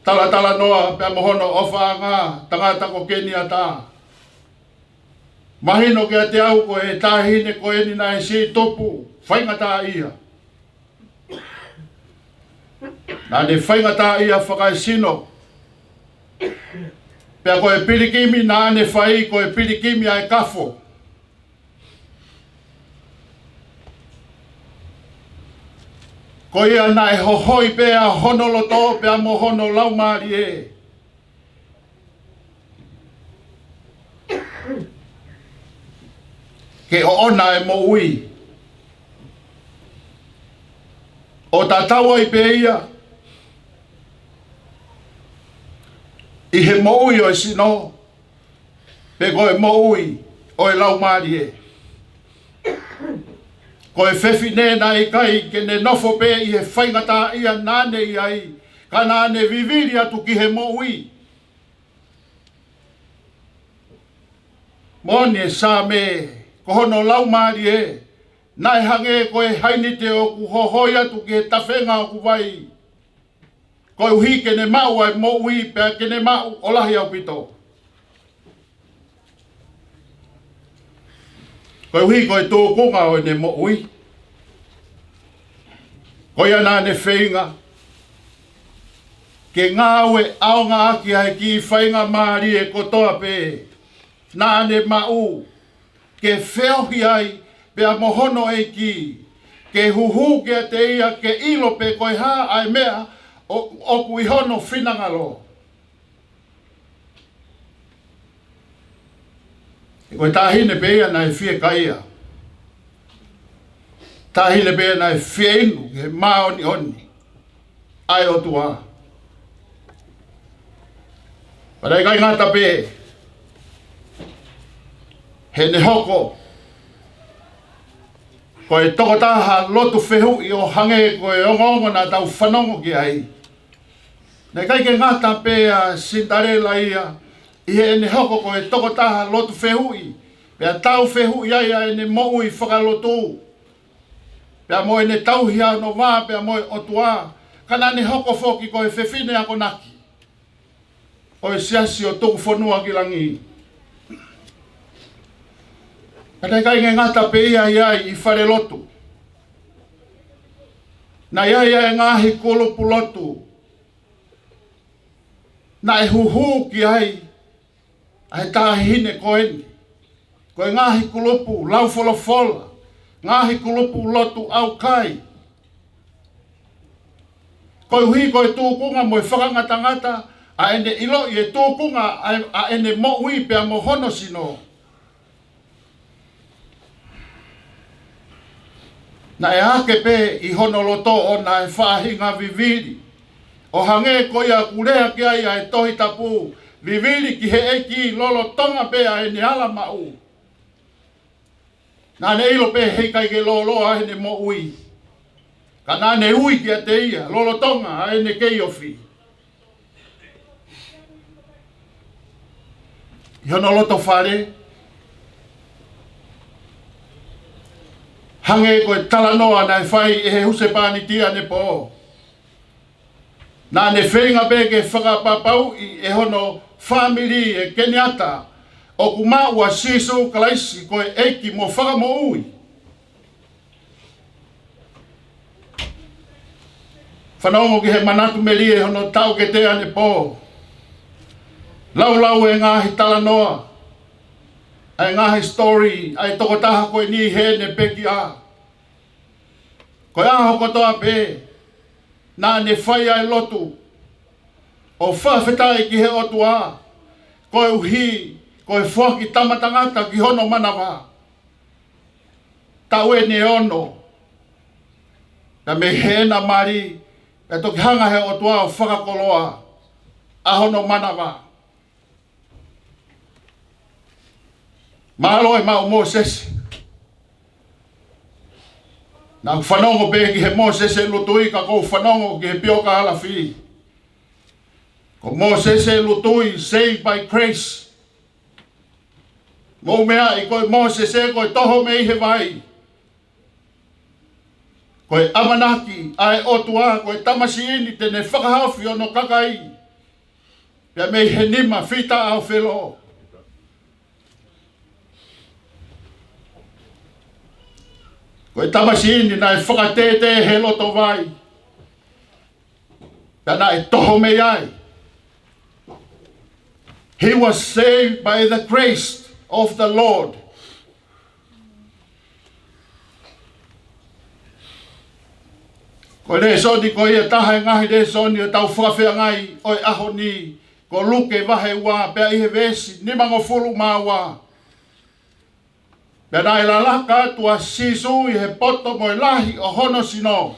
Tala noa pea mohono ofa ngā tangata ko keni ata. Mahino ke te au ko e tāhine ko eni nai si topu, whaingata ia. Nā ne whaingata ia whakaisino. Pea ko e pirikimi nā ne whai ko e pirikimi ai kafo. Ko ia nai hohoi pea honoloto pea mohono laumari e. Ke o ona e mo ui. O tatawa i pe ia. I he mo ui o sino. Pe ko e mo ui o e laumari e. Ko e whewhine na i kai ke ne nofo pe i he whaingata ia nane i ai. Ka nane viviri atu ki he mo ui. Mone sa me ko hono laumari e. Nai hange ko e hainite o ku hohoi atu ki he tawhenga o ku vai. Ko e uhi ke ne mau ai mo ui pe ke ne mau o lahi au pito. Koe hui koe tō konga o ne mo ui. Koe ana ne whainga. Ke ngā ue aonga aki ai ki whainga maari e kotoa pē. Nā ne mau. Ke wheohi ai pea mohono e ki. Ke huhu ke te ia ke ilo pe koe hā ai mea o kui hono whinangalo. Koe tāhine pe ia nai whie kaia. Tāhine pe ia nai whie inu ke maoni oni. Ai o tua. Parai kai ngata pe. He ne hoko. Koe toko taha lotu whehu i o hange koe ongongo na tau whanongo ki ai. Nei kai ke ngata pe a Seini-talela ia. I he ne hoko koe toko taha lotu whehu i. Pea tau whehu i ai a ne mo'u i whakalotu. Pea moe ne tauhi a no wā pea moe otua. Kana ne hoko whoki koe whewhine a konaki. Koe Siasi o tuku whanua ki langi. Kata kai nge ngata pe ia i whare lotu. Na ia e ngahi kulupu lotu. Na e huhu ki ai. Ai tāhine koeni. Koe ngahi kulupu lau wholofola. Ngahi kulupu lotu au kai. Koe hui koe tūkunga mo e whakangatangata. A ene ilo i e tūkunga a ene mo ui pea mo hono sino. Na e ake pe i hono loto o na e whahinga viviri. O hange ko ia kurea ki ai e tohi tapu. Viviri ki he eki lolo tonga pe a e ne ala mau. Na ne ilo pe hei kai ke lolo a ne mo ui. Ka na ne ui ki a te ia. Lolo tonga a e ne kei ofi. I hono loto whare. Hange koe talanoa na e whai e he huse pāni tia ne po. Nā ne whenga peke whakapapau i e hono whamiri e keniata. O ku maua siso kalaisi koe eiki mo whakamo ui. Whanongo ki he manatu meri e hono tau ke te ane po. Lau e ngāhi talanoa. Ai ngahi story, ai toko taha koe ni he ne peki a. Koe aho kotoa pe, nā ne whai ai lotu. O whawhetai ki he otu a. Koe uhi, koe whaki tamatangata ki hono manawa. Tau e ne ono. Na me he na mari, e toki hanga he otu a o whakakoloa. A hono manawa. Malo e mau Moses. Na whanongo pe ki he Moses e lutui ka kou whanongo ki he pioka halafi. Ko Moses e lutui saved by grace. Mo mea i koe Moses e koe toho me i he vai. Koe amanaki ai otua koe tamasi ini tene whakahawhi o no kakai. Pea me he nima whita au whelo. Koe tamasi ini na e whakatete he loto vai. Tana e toho me ai. He was saved by the grace of the Lord. Ko le soni ko ia taha ngahi le soni o tau whakawhea ngai oi aho ni. Ko luke wahe wā pea ihe vesi ni mango fulu mā wā. Pea nai lalaka atua sisu i he poto mo lahi o hono sino.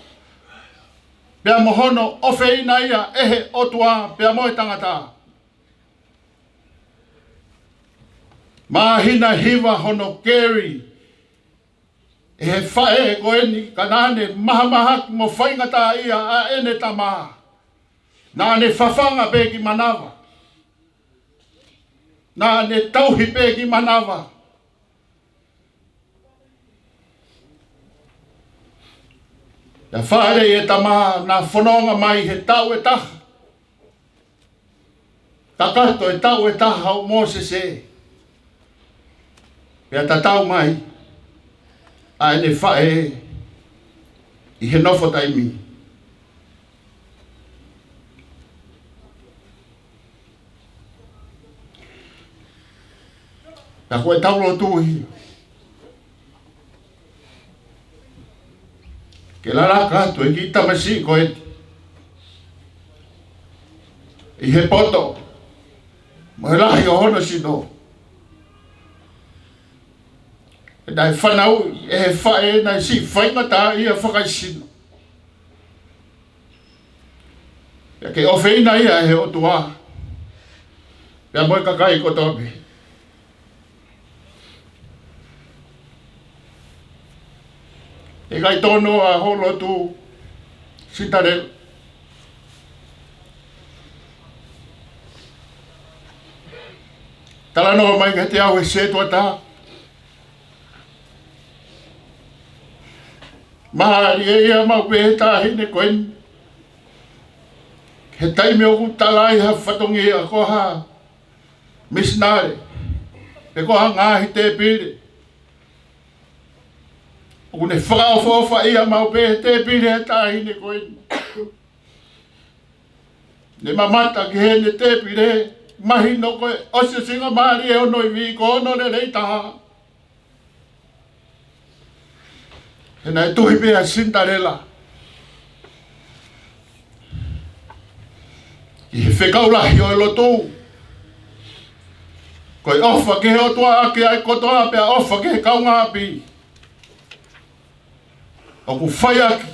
Pea mo hono ofe ina ia ehe otua pea mo tangata. Mahina hiwa hono keri. E he whae ko eni kanane maha mo whaingata ia a ene tamaha. Nā ne whawhanga pe ki manawa. Nā ne tauhi pe ki manawa. Ia whaere e tamaha nā whanonga mai he tau e taha. Takato e tau e taha o Moses e. Pea ta tau mai. ai ne whae I he nofo taimi. Na koe taulo tuhi. Ke la raka tu e ki tamasi koe I he poto. Mo he lahi o hono sino. E dai whanau e he whae na si whaingata I a whakaisino. Ia ke ofeina ia he otua. Pea moe kakai kotope. E kai tono a holo tu sitarel. Tala no mai ke te au e se tuata. Mahari e ia mau pe he tahine koen. He taime o kutalai ha whatongi a koha misnare. Pe koha ngahi te pire. O ne whakaofofa ia mau pe he te pire he tahine koen. Ne mamata ki he ne te pire. Mahi no koe ose singa mahari e ono I vi ko ono ne rei taha. He nai tuhi pia Seini-talela. I he whekaulahi o e lotu. Koe ofa ke he otua ake ai kotoa pia ofa ke he kaunga api. O ku whai aki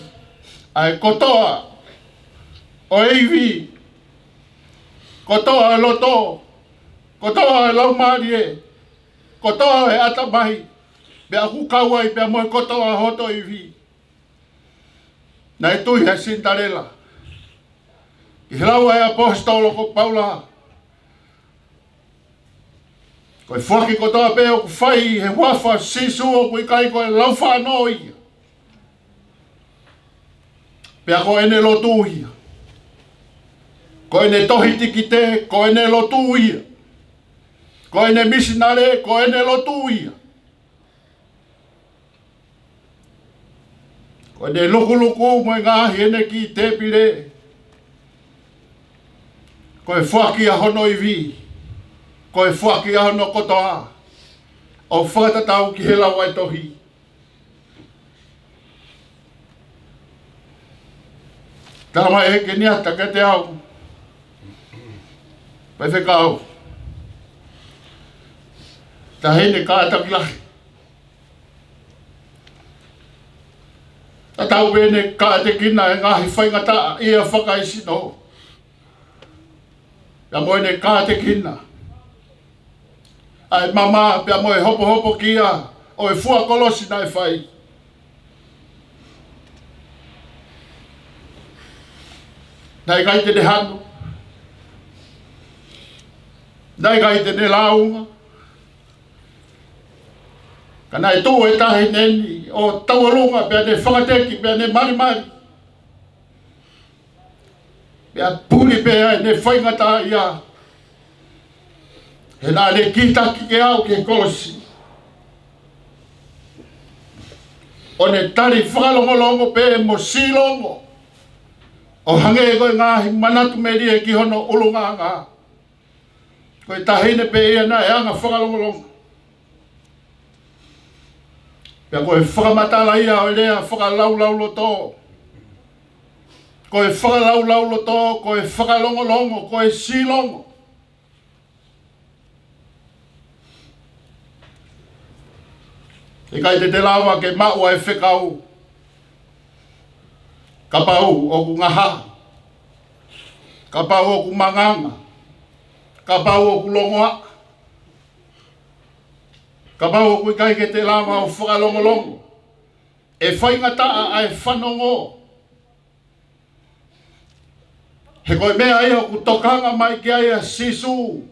ai kotoa o eivi. Kotoa e loto. Kotoa e laumari e. Kotoa e atamahi. Pea ku kauai pea moe kotoa hoto iwi. Nai tui he Seini-talela. I hlau e apostolo ko Paula. Koe whaki kotoa pea o ku whai he wafa sisu o kui kai koe lau whanoi. Pea ko ene lotu ia. Ko ene tohi tiki te, ko ene lotu ia. Ko ene misinare, ko ene lotu ia. Ko ene luku mo ngahi ene ki te pire. Ko e whaki a hono iwi. Ko e whaki a hono kotoa. O whakatatau ki he lau ai tohi. Tama e ke niata ke te au. Pai whekau. Ta hene ka atakilahi. Ta tau wene ka te kina e ngahi whaingata ia whakaisino. Pea moe ne ka te kina. Ai mama pea moe hopo kia. O e fua kolosi nai whai. Nai kai te hanu. Nai kai te ne launga. Ka nai tō e tahi neni o taualunga pia ne whakateki pia ne mari. Pia puri pia ne whaingata ia. He nā ne kitaki ke au ke kolosi. O ne tari whakalongolongo pe mo silongo. O hange koe ngahi manatu meri e ki hono ulunga ngā. Koe tahine pe ia na e anga whakalongolongo. Pea koe whakamatala ia o lea whakalaulau loto. Koe whakalaulau loto, koe whakalongolongo, koe silongo. E kai te lawa ke maua e whekau. Ka pau o ku ngaha. Ka pau o ku manganga. Ka pau o ku longoa. Ka pau o ku kai ke te lawa o whakalongolongo. E whaingata a e whanongo. He koe mea ia o ku tokanga mai ki aia sisu.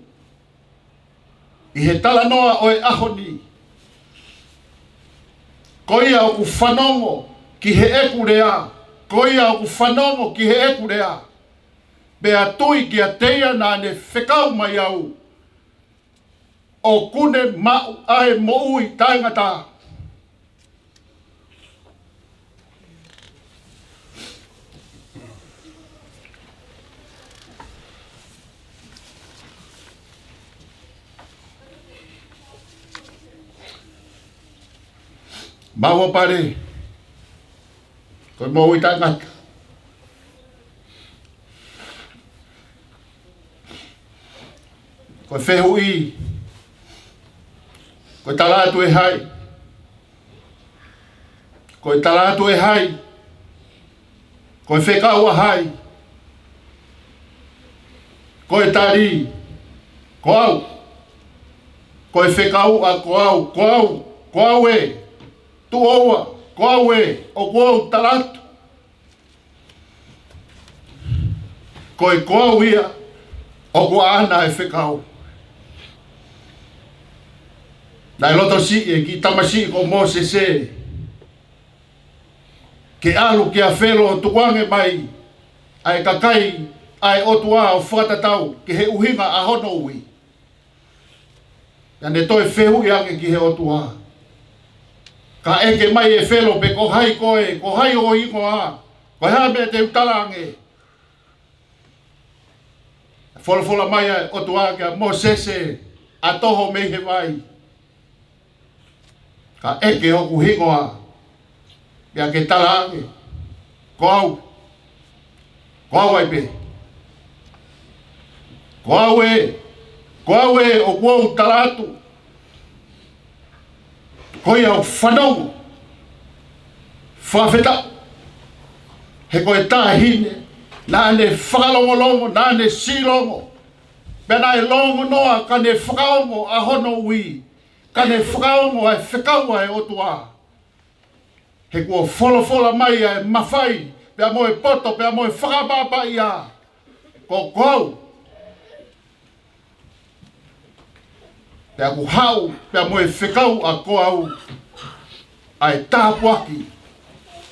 I he tala noa o e ahoni. Ko ia o ku whanongo ki he eku rea. Ko ia o ku whanongo ki he eku rea. Bea tui ki a teia nā ne whekau mai au. O kune mau ae moui taingata. Maua pare. Koe mo i tangata. Koe whehu i. Koe talatu e hai. Koe talatu e hai. Koe whekau a hai. Koe tari. Ko au. Koe whekau a ko au. Ko au. Ko au e. Tu oua. Ko au e. O ko au talatu. Koe ko au ia. O ko ana e whekau. Nai loto si e ki tamasi ko mo se. Ke alu ke a whelo o tuange mai. Ai kakai. Ai otua o whatatau. Ke he uhinga a hono ui. Ia ne toi whehu i ange ki he otua. Ka eke mai e whelo pe ko hai koe. Ko hai o ingo a. Ko hea mea te utalange. Fola mai ai otua ke mo sese. A toho me he vai. Ka eke hoku hingoa. Ia ke talange. Ko au. Ko au ai pe. Ko au e. Ko au e o kuau talatu. Ko ia o whanau. Whawheta. He koe tāhine. Nā ne whakalongolongo. Nā ne silongo. Pena e longo noa ka ne whakaongo a hono ui. Ka ne whakaongo ai whekaua e otua. He kua fola mai ai mawhai. Pea moe poto, pea moe whakapapa ia. Ko kou. Pea ku hau, pea moe whekau a ko au. Ai tāpuaki.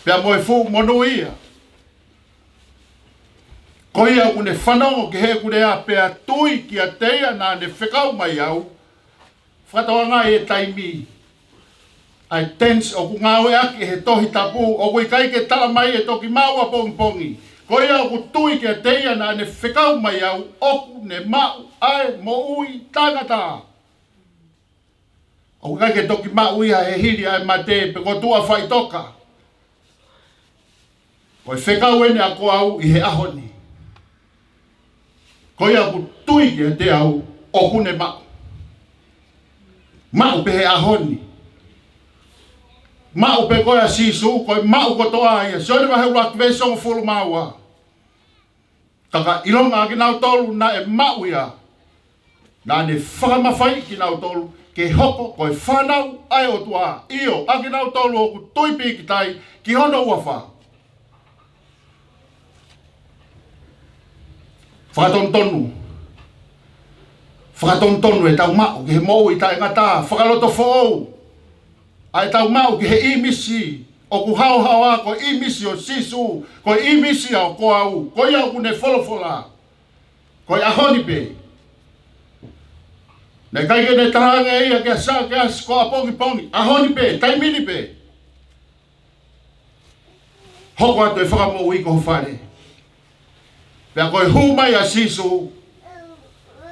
Pea moe fu monu ia. Ko ia une whanongo ki he kure a pea tui ki a teia nā ne whekau mai au. Whatoanga e taimi. Ai tens o ku ngawe aki he tohi tapu. O kui kai ke tala mai e toki maua pongi. Ko ia o ku tui ki a teia nā ne whekau mai au. Oku ne mau ai mo ui tangata. O kai ke toki mau ia he hiri ai mate pe ko tua whai toka. Ko i whekau ene a ko au i he ahoni. Ko ia ku tui ki a te au oku ne mau. Mau pe he ahoni. Mau pe koe a sisu, koe mau kotoa ia. Sone wahe urak vesong fulu maua. Kaka ilonga ki nau tolu na e mau ia. Na ne whakamawhai ki nau tolu. Ke hoko koe whanau ai o tua. Io, a ki nau tolu o ku tuipi ki tai ki hono uawha. Whakatontonu. Whakatontonu e tau mau ki he mou i tai ngata. Whakaloto fōu. Ai tau mau ki he imisi o ku hao a ko imisi o sisu, ko imisi o ko au, ko ia ku ne folofola, ko ahoni pe. Ne kai ke ne taranga ia ke sa ke as ko pongi, ahoni pe, taimini pe. Hoko atu e whakamo ui ko whare. Pea koe hu mai a sisu,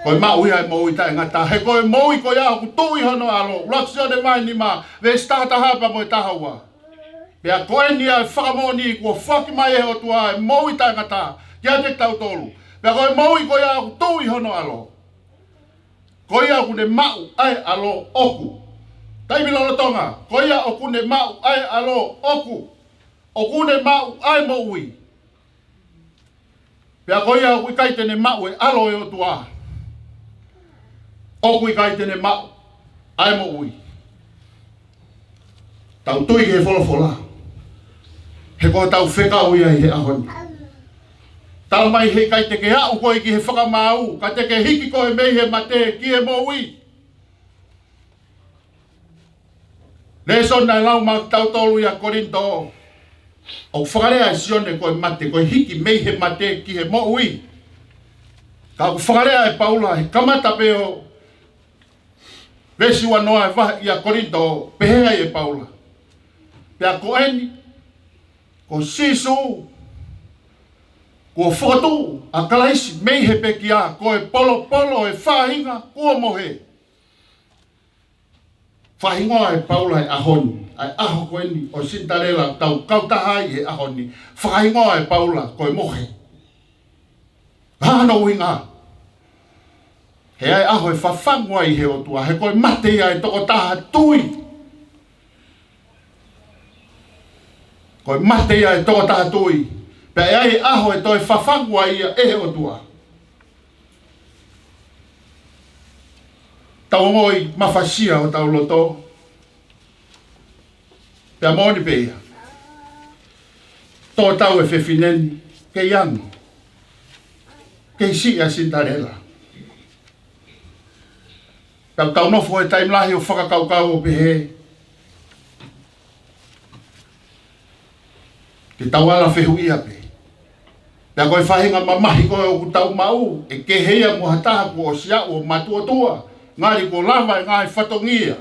koe mau ia e moui tai ngata. He koe moui ko ia ku tui hono alo. Laksio de mai ni ma. Ve stata hapa mo e tahaua. Pea koe ni a whakamoni kua whaki mai e otua e moui tai ngata. Kia te tau tolu. Pea koe moui ko ia ku tui hono alo. Ko ia ku ne mau ai alo oku. Taimi lolo tonga. Ko ia o ku ne mau ai alo oku. O ku ne mau ai moui. Pea ko ia ku kai tene mau e alo e otua. Oku i kai tene mau, ai mo ui. Tau tui ke he wholofola. He koe tau whekau ia i he ahoni. Tau mai he kai te ke au koe ki he whakamau, ka te ke hiki koe mei he mate ki he mo ui. Leson nai lau ma tau tolu ia Korinto. O whakarea e sione koe mate, koe hiki mei he mate ki he mo ui. Ka whakarea e Paula, he kamata peo. Vesi wa noa e waha ia Korinto, pehea e Paula. Pea ko eni, ko sisu, ko whakatu, a kalaisi mei he peki a, ko e polo e whahinga, kua mohe. Whahingoa e Paula e ahoni, ai aho koe ni o Seini-talela tau kautahai he aho ni whakaingoa e paula koe mohe. Hano winga. He ai aho e whawhangua i he o tua, he koe mate ia e toko taha tui. Koe mate ia e toko taha tui. Pe ai aho e toi whawhangua ia e he o tua. Tau ngoi mawhasia o tau loto. Pea moni pe ia. Tō tau e whewhineni, ke iangi. Ke isi a Seini-talela. Tau nofo e taimlahi o whakakaukau o pehe. Ke tau ala whehu ia pe. Pea koe whahinga mamahi koe o kutau mau. E ke heia muhataha ko o siau o matua tua. Ngari ko lava e ngai whatongia.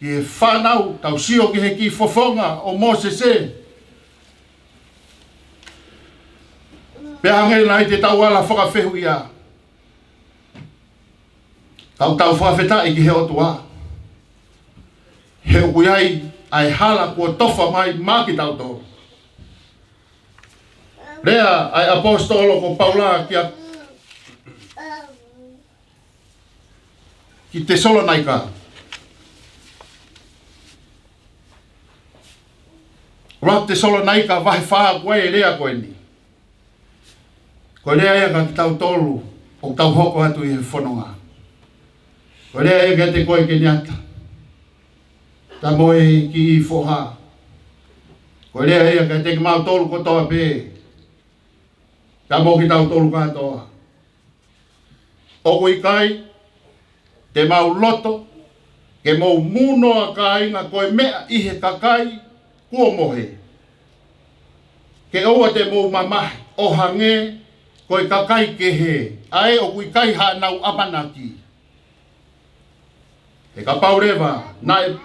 Ki e whanau tau sio ki he ki fofonga o Mosese. Pea ngei nai te tau ala whakawhehu ia. Tau whawheta i ki he otua. He uiai ai hala kua tofa mai maki tau tō. Rea ai apostolo ko Paula ki Tesalonaika. Ra Tesalonaika vahe whaa koe e rea koe ni. Koe rea ea ka ki tau tolu o tau hoko atu i he whanonga. Koe rea ea ka te koe ke niata. Ta moe ki i whoha. Koe rea ea ka te ki mau tolu ko toa pe. Ta mo ki tau tolu katoa. O koe kai, te mau loto, ke mau munoa ka inga koe mea i he kakai, kua mohe. Ke oa te mau mamahi, o hange, koe kakai ke he, ae o kui kai ha nau amanaki. E ka paurewa, nae,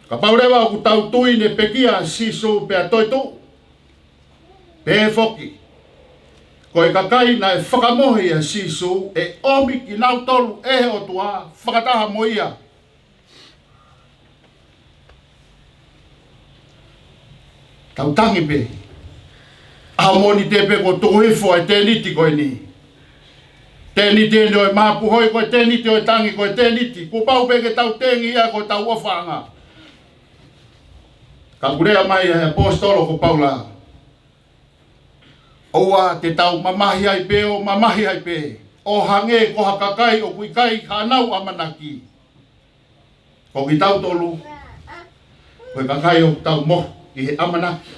ka paurewa o ku tau tui ne pekia siso pea toitu, pe foki. Koe kakai na e whakamohi a sisu e omi ki nau tolu e o tua whakataha mo ia. Tau tangi pe. Aho moni te pe ko tuhifo e te niti koe ni. Te niti e noi mapu hoi koe te niti o tangi koe te niti. Ko pau pe ke tau tengi ia koe tau ofanga. Ka kurea mai e apostolo ko Paula. Oa te tau mamahi ai pe o mamahi ai pe. O hange ko hakakai o kui kai hanau amanaki. Ko ki tau tolu. Koe kakai o tau mo i he amanaki.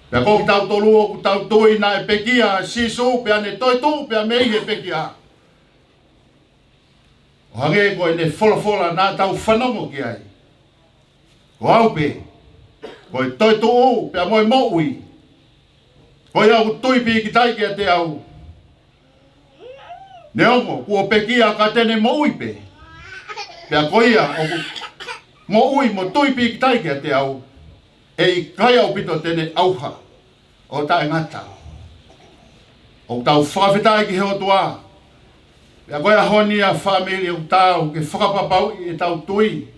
Pea ko ki tau tolu o ku tau tui na e pekia sisu pea ne toi tu pea mei he pekia. O hange ko e ne fola na tau whanongo ki ai. Ko au pe. Ko e toi tu pea moe mo ui. Koe au tui pi ki taiki a te au. Ne ongo, kua pekia ka tene mo ui pe. Pea koe au mo ui mo tui pi ki taiki a te au. E i kai au pito tene auha. O tae ngata. O tau whakawhetai ki heo tua. Pea koe a honi a whamiri o tau ke whakapapau i e tau tui.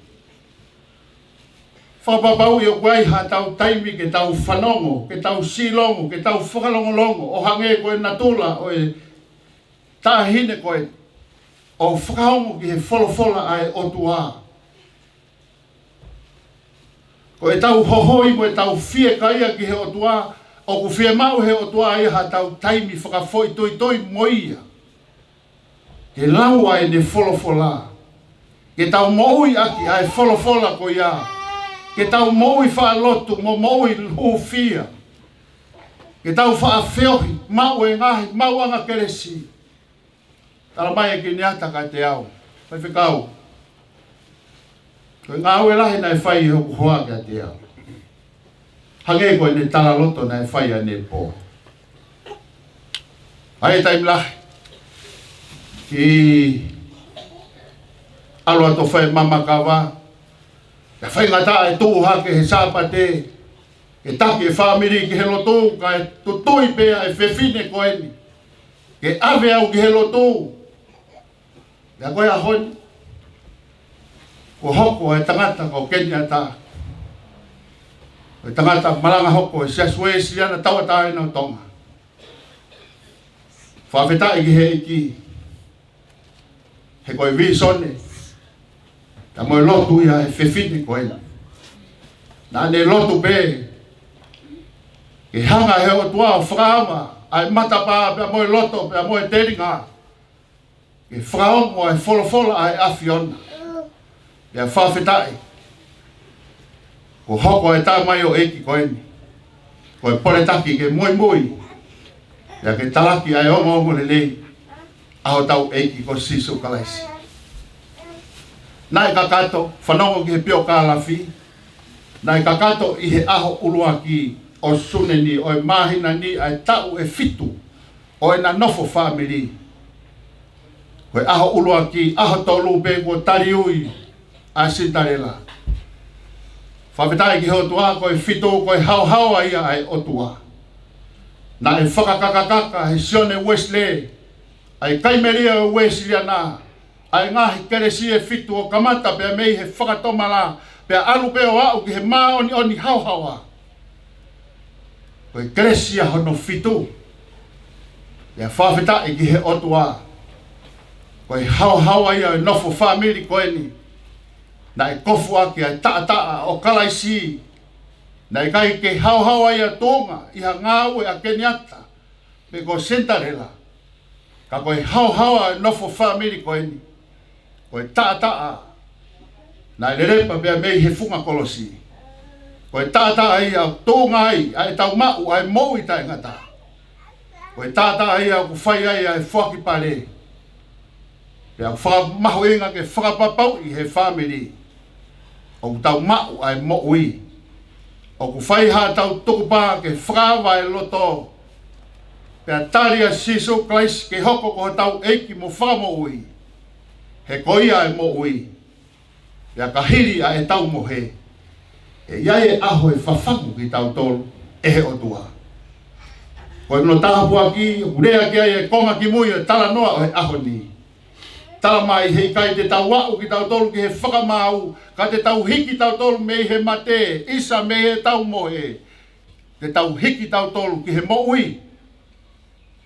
Whapapau i o kwai ha tau taimi ke tau whanongo, ke tau silongo, ke tau whakalongolongo. O hange koe natula o e tāhine koe. O whakahongo ki he wholofola ai o tua. Ko e tau hohoi mo e tau fie kaia ki he o tua. O ku fie mau he o tua ai ha tau taimi whakafoi toi moia. Ke laua e ne wholofola. Ke tau moui aki ai wholofola ko ia. Ke tau moui whaalotu, mo moui luhufia. Ke tau whaafeohi, mau e ngahi, mau anga keresi. Tala mai e ki niata kai te au. Pai whikau. Koe ngā ue lahi nai whai hoku hoa kia te au. Hange koe ne tala loto nai whai a ne po. Hai taim lahi. Ki aloa to whai mama kawa. Ka whai ngata e tū hake he sāpate. Ke taki e whamiri ki he lotu. Ka e tutui pēa e whewhine koe ni. Ke awe au ki he lotu. Ka koe a honi. ko hoko e tangata ko Kenya ta. O tangata malanga hoko e Siasi ana tawa tae na tonga. Whawheta i he iki. He koe visone. Ta moe lotu ia e whewhiti koe. Nā ne lotu pē. E hanga he o tua o whakaama. Ai matapā pia moe loto pia moe teringa. E whakaongo e wholofola ai awhiona. Pia whawhetai. Ko hoko e tā mai o eki koe ni. Ko e poretaki ke moi moi. Pia ke talaki ai ongo le lei. Aho tau eki ko sisu kalaisi. Nai kakato, whanongo ki he pio kālafi. Nai kakato i he aho ulua ki o sune ni, o e mahina ni, ai tau e fitu, o e na nofo family. Ko e aho ulua ki, aho tolu pe ko tari ui, a SUTT. Whawhetai ki ho tua, ko e fitu, ko e hau ia ai o tua. Na e whakakakaka, he sione Wesley, ai kaimeria o Wesley ana, ai ngahi keresi e fitu o kamata pia mei he whakatomala, pia alu pe o au ki he maa oni hauhaua. Ko e keresi a hono fitu, pia whawhetai ki he otua, ko e hauhaua ia e nofo family koe ni, na e kofu aki ai taa o kalaisi, na e kai ke hauhaua ia tonga, iha ngāu e a Kenyata, me ko SUTT. Ka koe hauhaua e nofo family koe ni, ko e taa, na e lerepa pia mei he funga kolosi. Ko e taa ia tōnga ai, ai tau mau, ai mou i tai ngata. Ko e taa ia ku whai ai ai whaki pare. Pia whakamaho inga ke whakapapau i he family. O ku tau mau ai mou i. O ku whai ha tau tukupā ke whakawa e loto. Pia taria siso klais ke hoko ko tau eiki mo whamo ui. He koia e mo ui. Pia kahiri a e tau mo he. E iai e aho e whawhaku ki tau tolu e he otua. Ko e mno tahapua ki, urea ki ai e konga ki mui e tala noa o he aho ni. Tala mai hei kai te tau wau ki tau tolu ki he whakamau, ka te tau hiki tau tolu mei he mate, isa mei he tau mo he. Te tau hiki tau tolu ki he mo ui.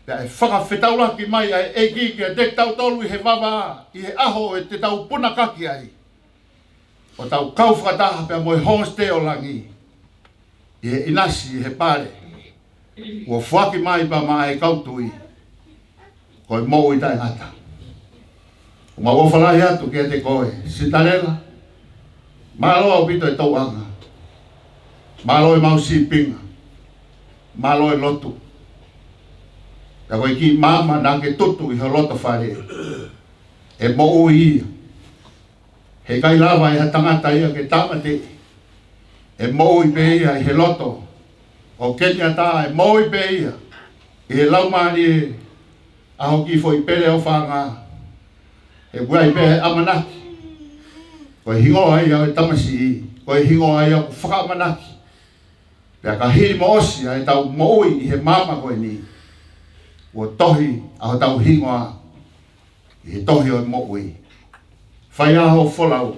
Pea e whakawhetaulaki mai ai e ki a dek tau tolu i he wawa, i he aho e te tau punakaki ai. O tau kauwhakataha pea mo e homestay o langi. I he inasi i he pare. Ua whaki mai pa mai e kautui. Ko e mou i tai ngata. O ma wawhalahi atu ki te koe. SUTT. Māloa o pito e tau anga. Māloa e mausi pinga. Māloa e lotu. Ka koe ki mama na ke tutu i he loto whare. E mou i ia. He kai lava e ha tangata ia ke tamate. E mou i pe ia i he loto. O Kenya ta e mou i pe ia. I he laumani e aho ki fo i pere o whanga. E buai pe amanaki. Ko e hingo ai au e tamasi i. Ko e hingo ai au whakamanaki. Pea ka hiri mo osi ai tau mou i he mama koe ni. O tohi aho tau hingoa. I he tohi o mou i. Whai aho wholau.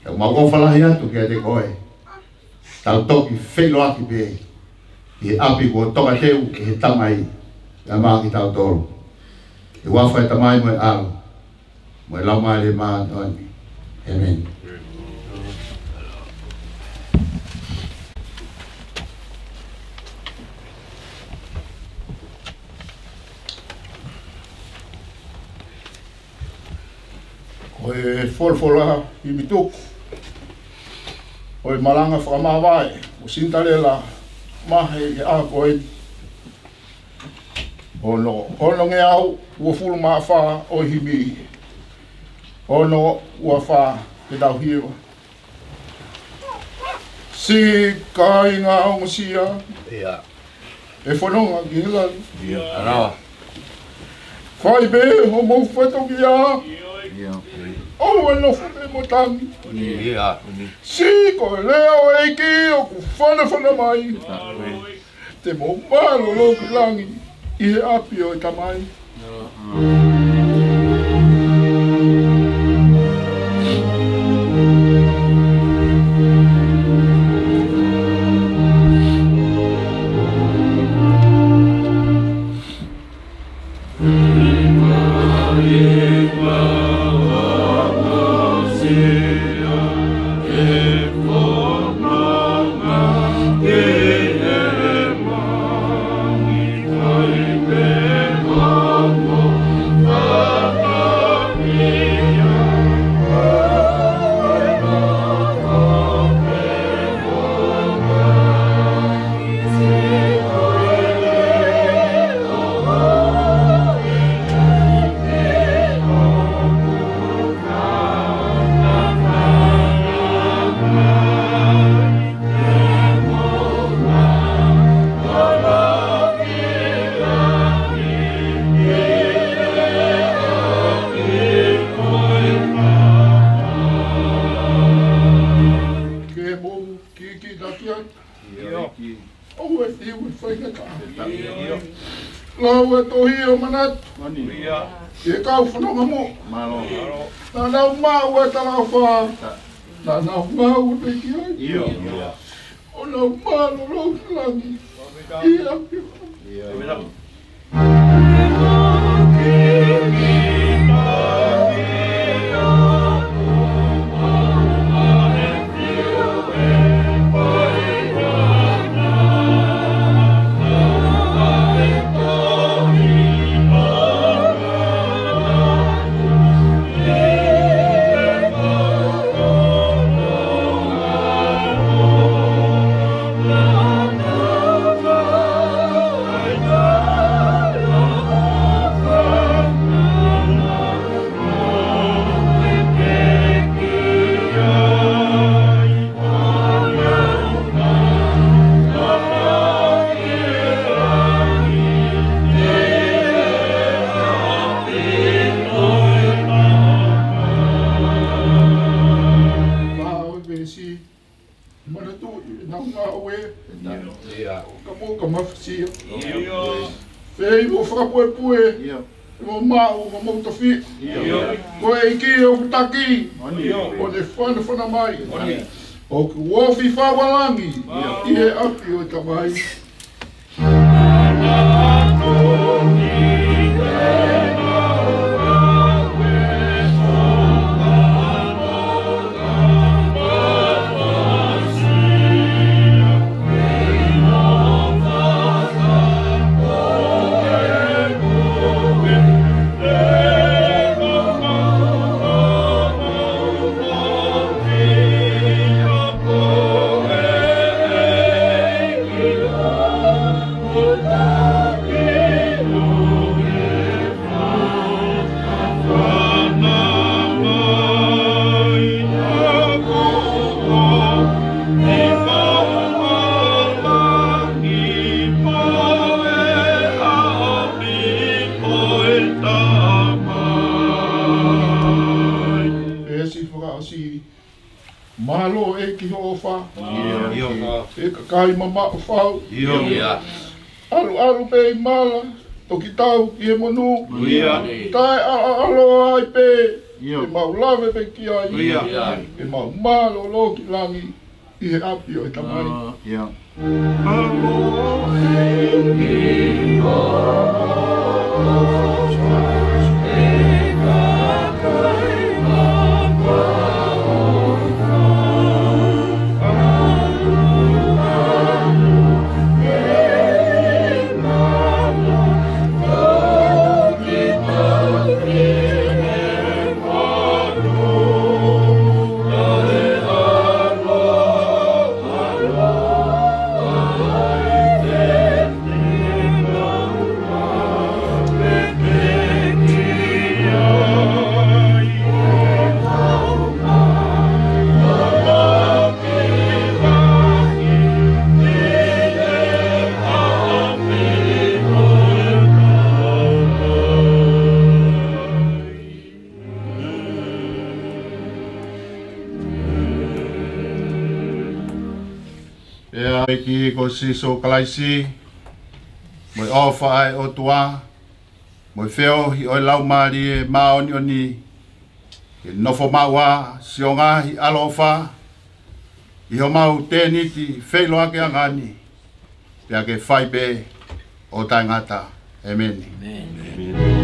E o mau whalahi atu kia te koe. Tau toki whelo aki pe. I he api ko toka teu ki he tamai. Ia maa ki tau tolu. E wawhai tamai mo e alu. Mo e lau mai le maa toani. Amen. O e folfola i mituku. O e Malanga Fakamavae, o SUTT Mahe i a koe. Ono nge au, ua fulu maa wha o himi. Ono ua wha te tau hiwa. Si kai ngā ongo sia. E whanonga ki hilari. Whai be, ho mou whato ki a. O e nofu me mo tangi. Si ko leo e ki o ku whana mai. Te mo malo lo ki langi. I he api o e tamai. O e tiu e whainga ka. Lau e tohi o manat. E kau whanonga mo. Nā nau mau e tala wha. Nā nau mau te ki ai. O nau malo lau ki langi. Ia pio. Fei mo whakapue mo mau mo motofi. Ko e ki o taki. O ne whana mai. O ku wofi whawalangi. I e api o tamai. Malo e ki ho wha. E ka kai mama o whau. Alu pe i mala. Toki tau ki e monu. Tai alo ai pe. E mau lave pe ki ai. E mau malo lo ki langi. I he api o e tamai. Alo e ki ho. Ki ko siso kalaisi mo ofa ai o tua mo feo hi o lau mari e maoni oni e nofo maua sionga hi alofa i o mau teniti feilo ake angani pia ke faibe o tangata. Amen. Yeah.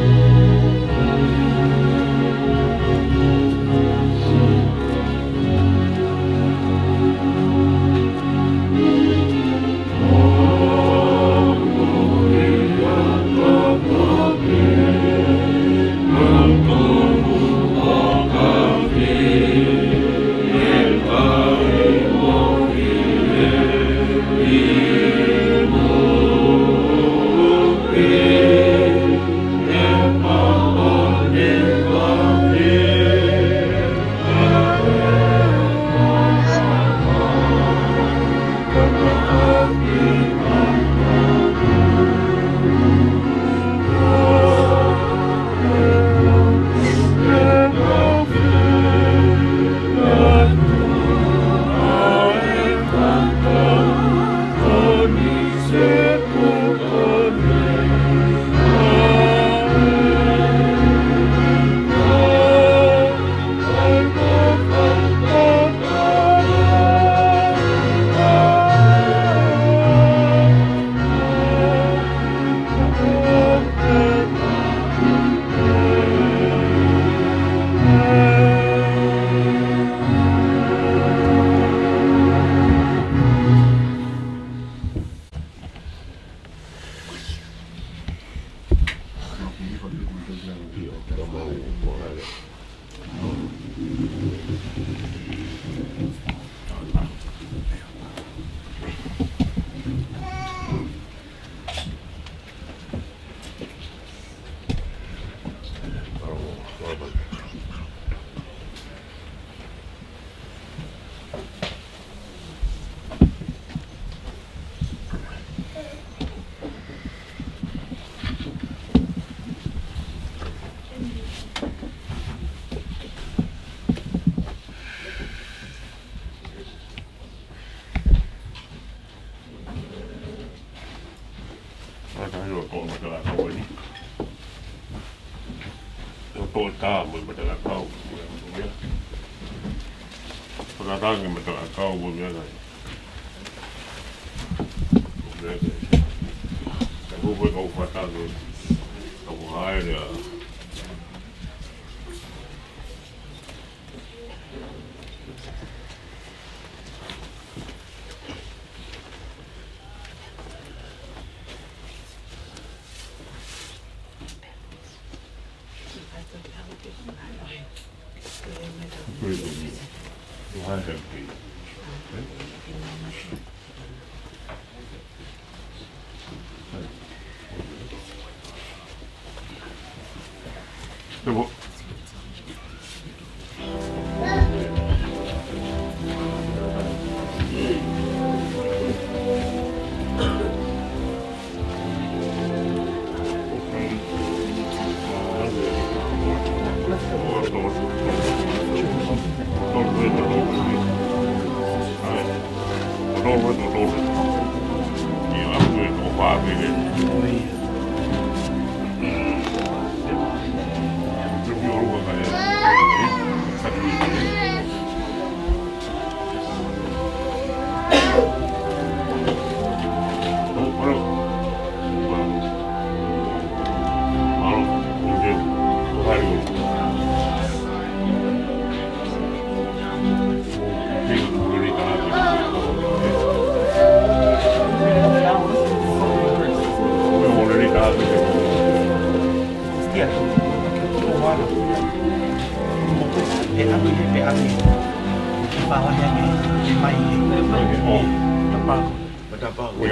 Aika hyvä kolme tällä kauan. Se on tuolla taamuimme tällä kaupungia. Otetaan tankimme tällä kaupungia. Ja kuinka kaupataan niin kaupungan aina.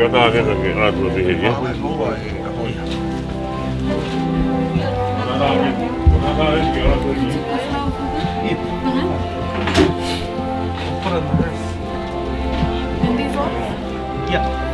Jotain kerrankin ajatella siihen. Otetaan ensin ajatella siihen. And these ones? Yeah.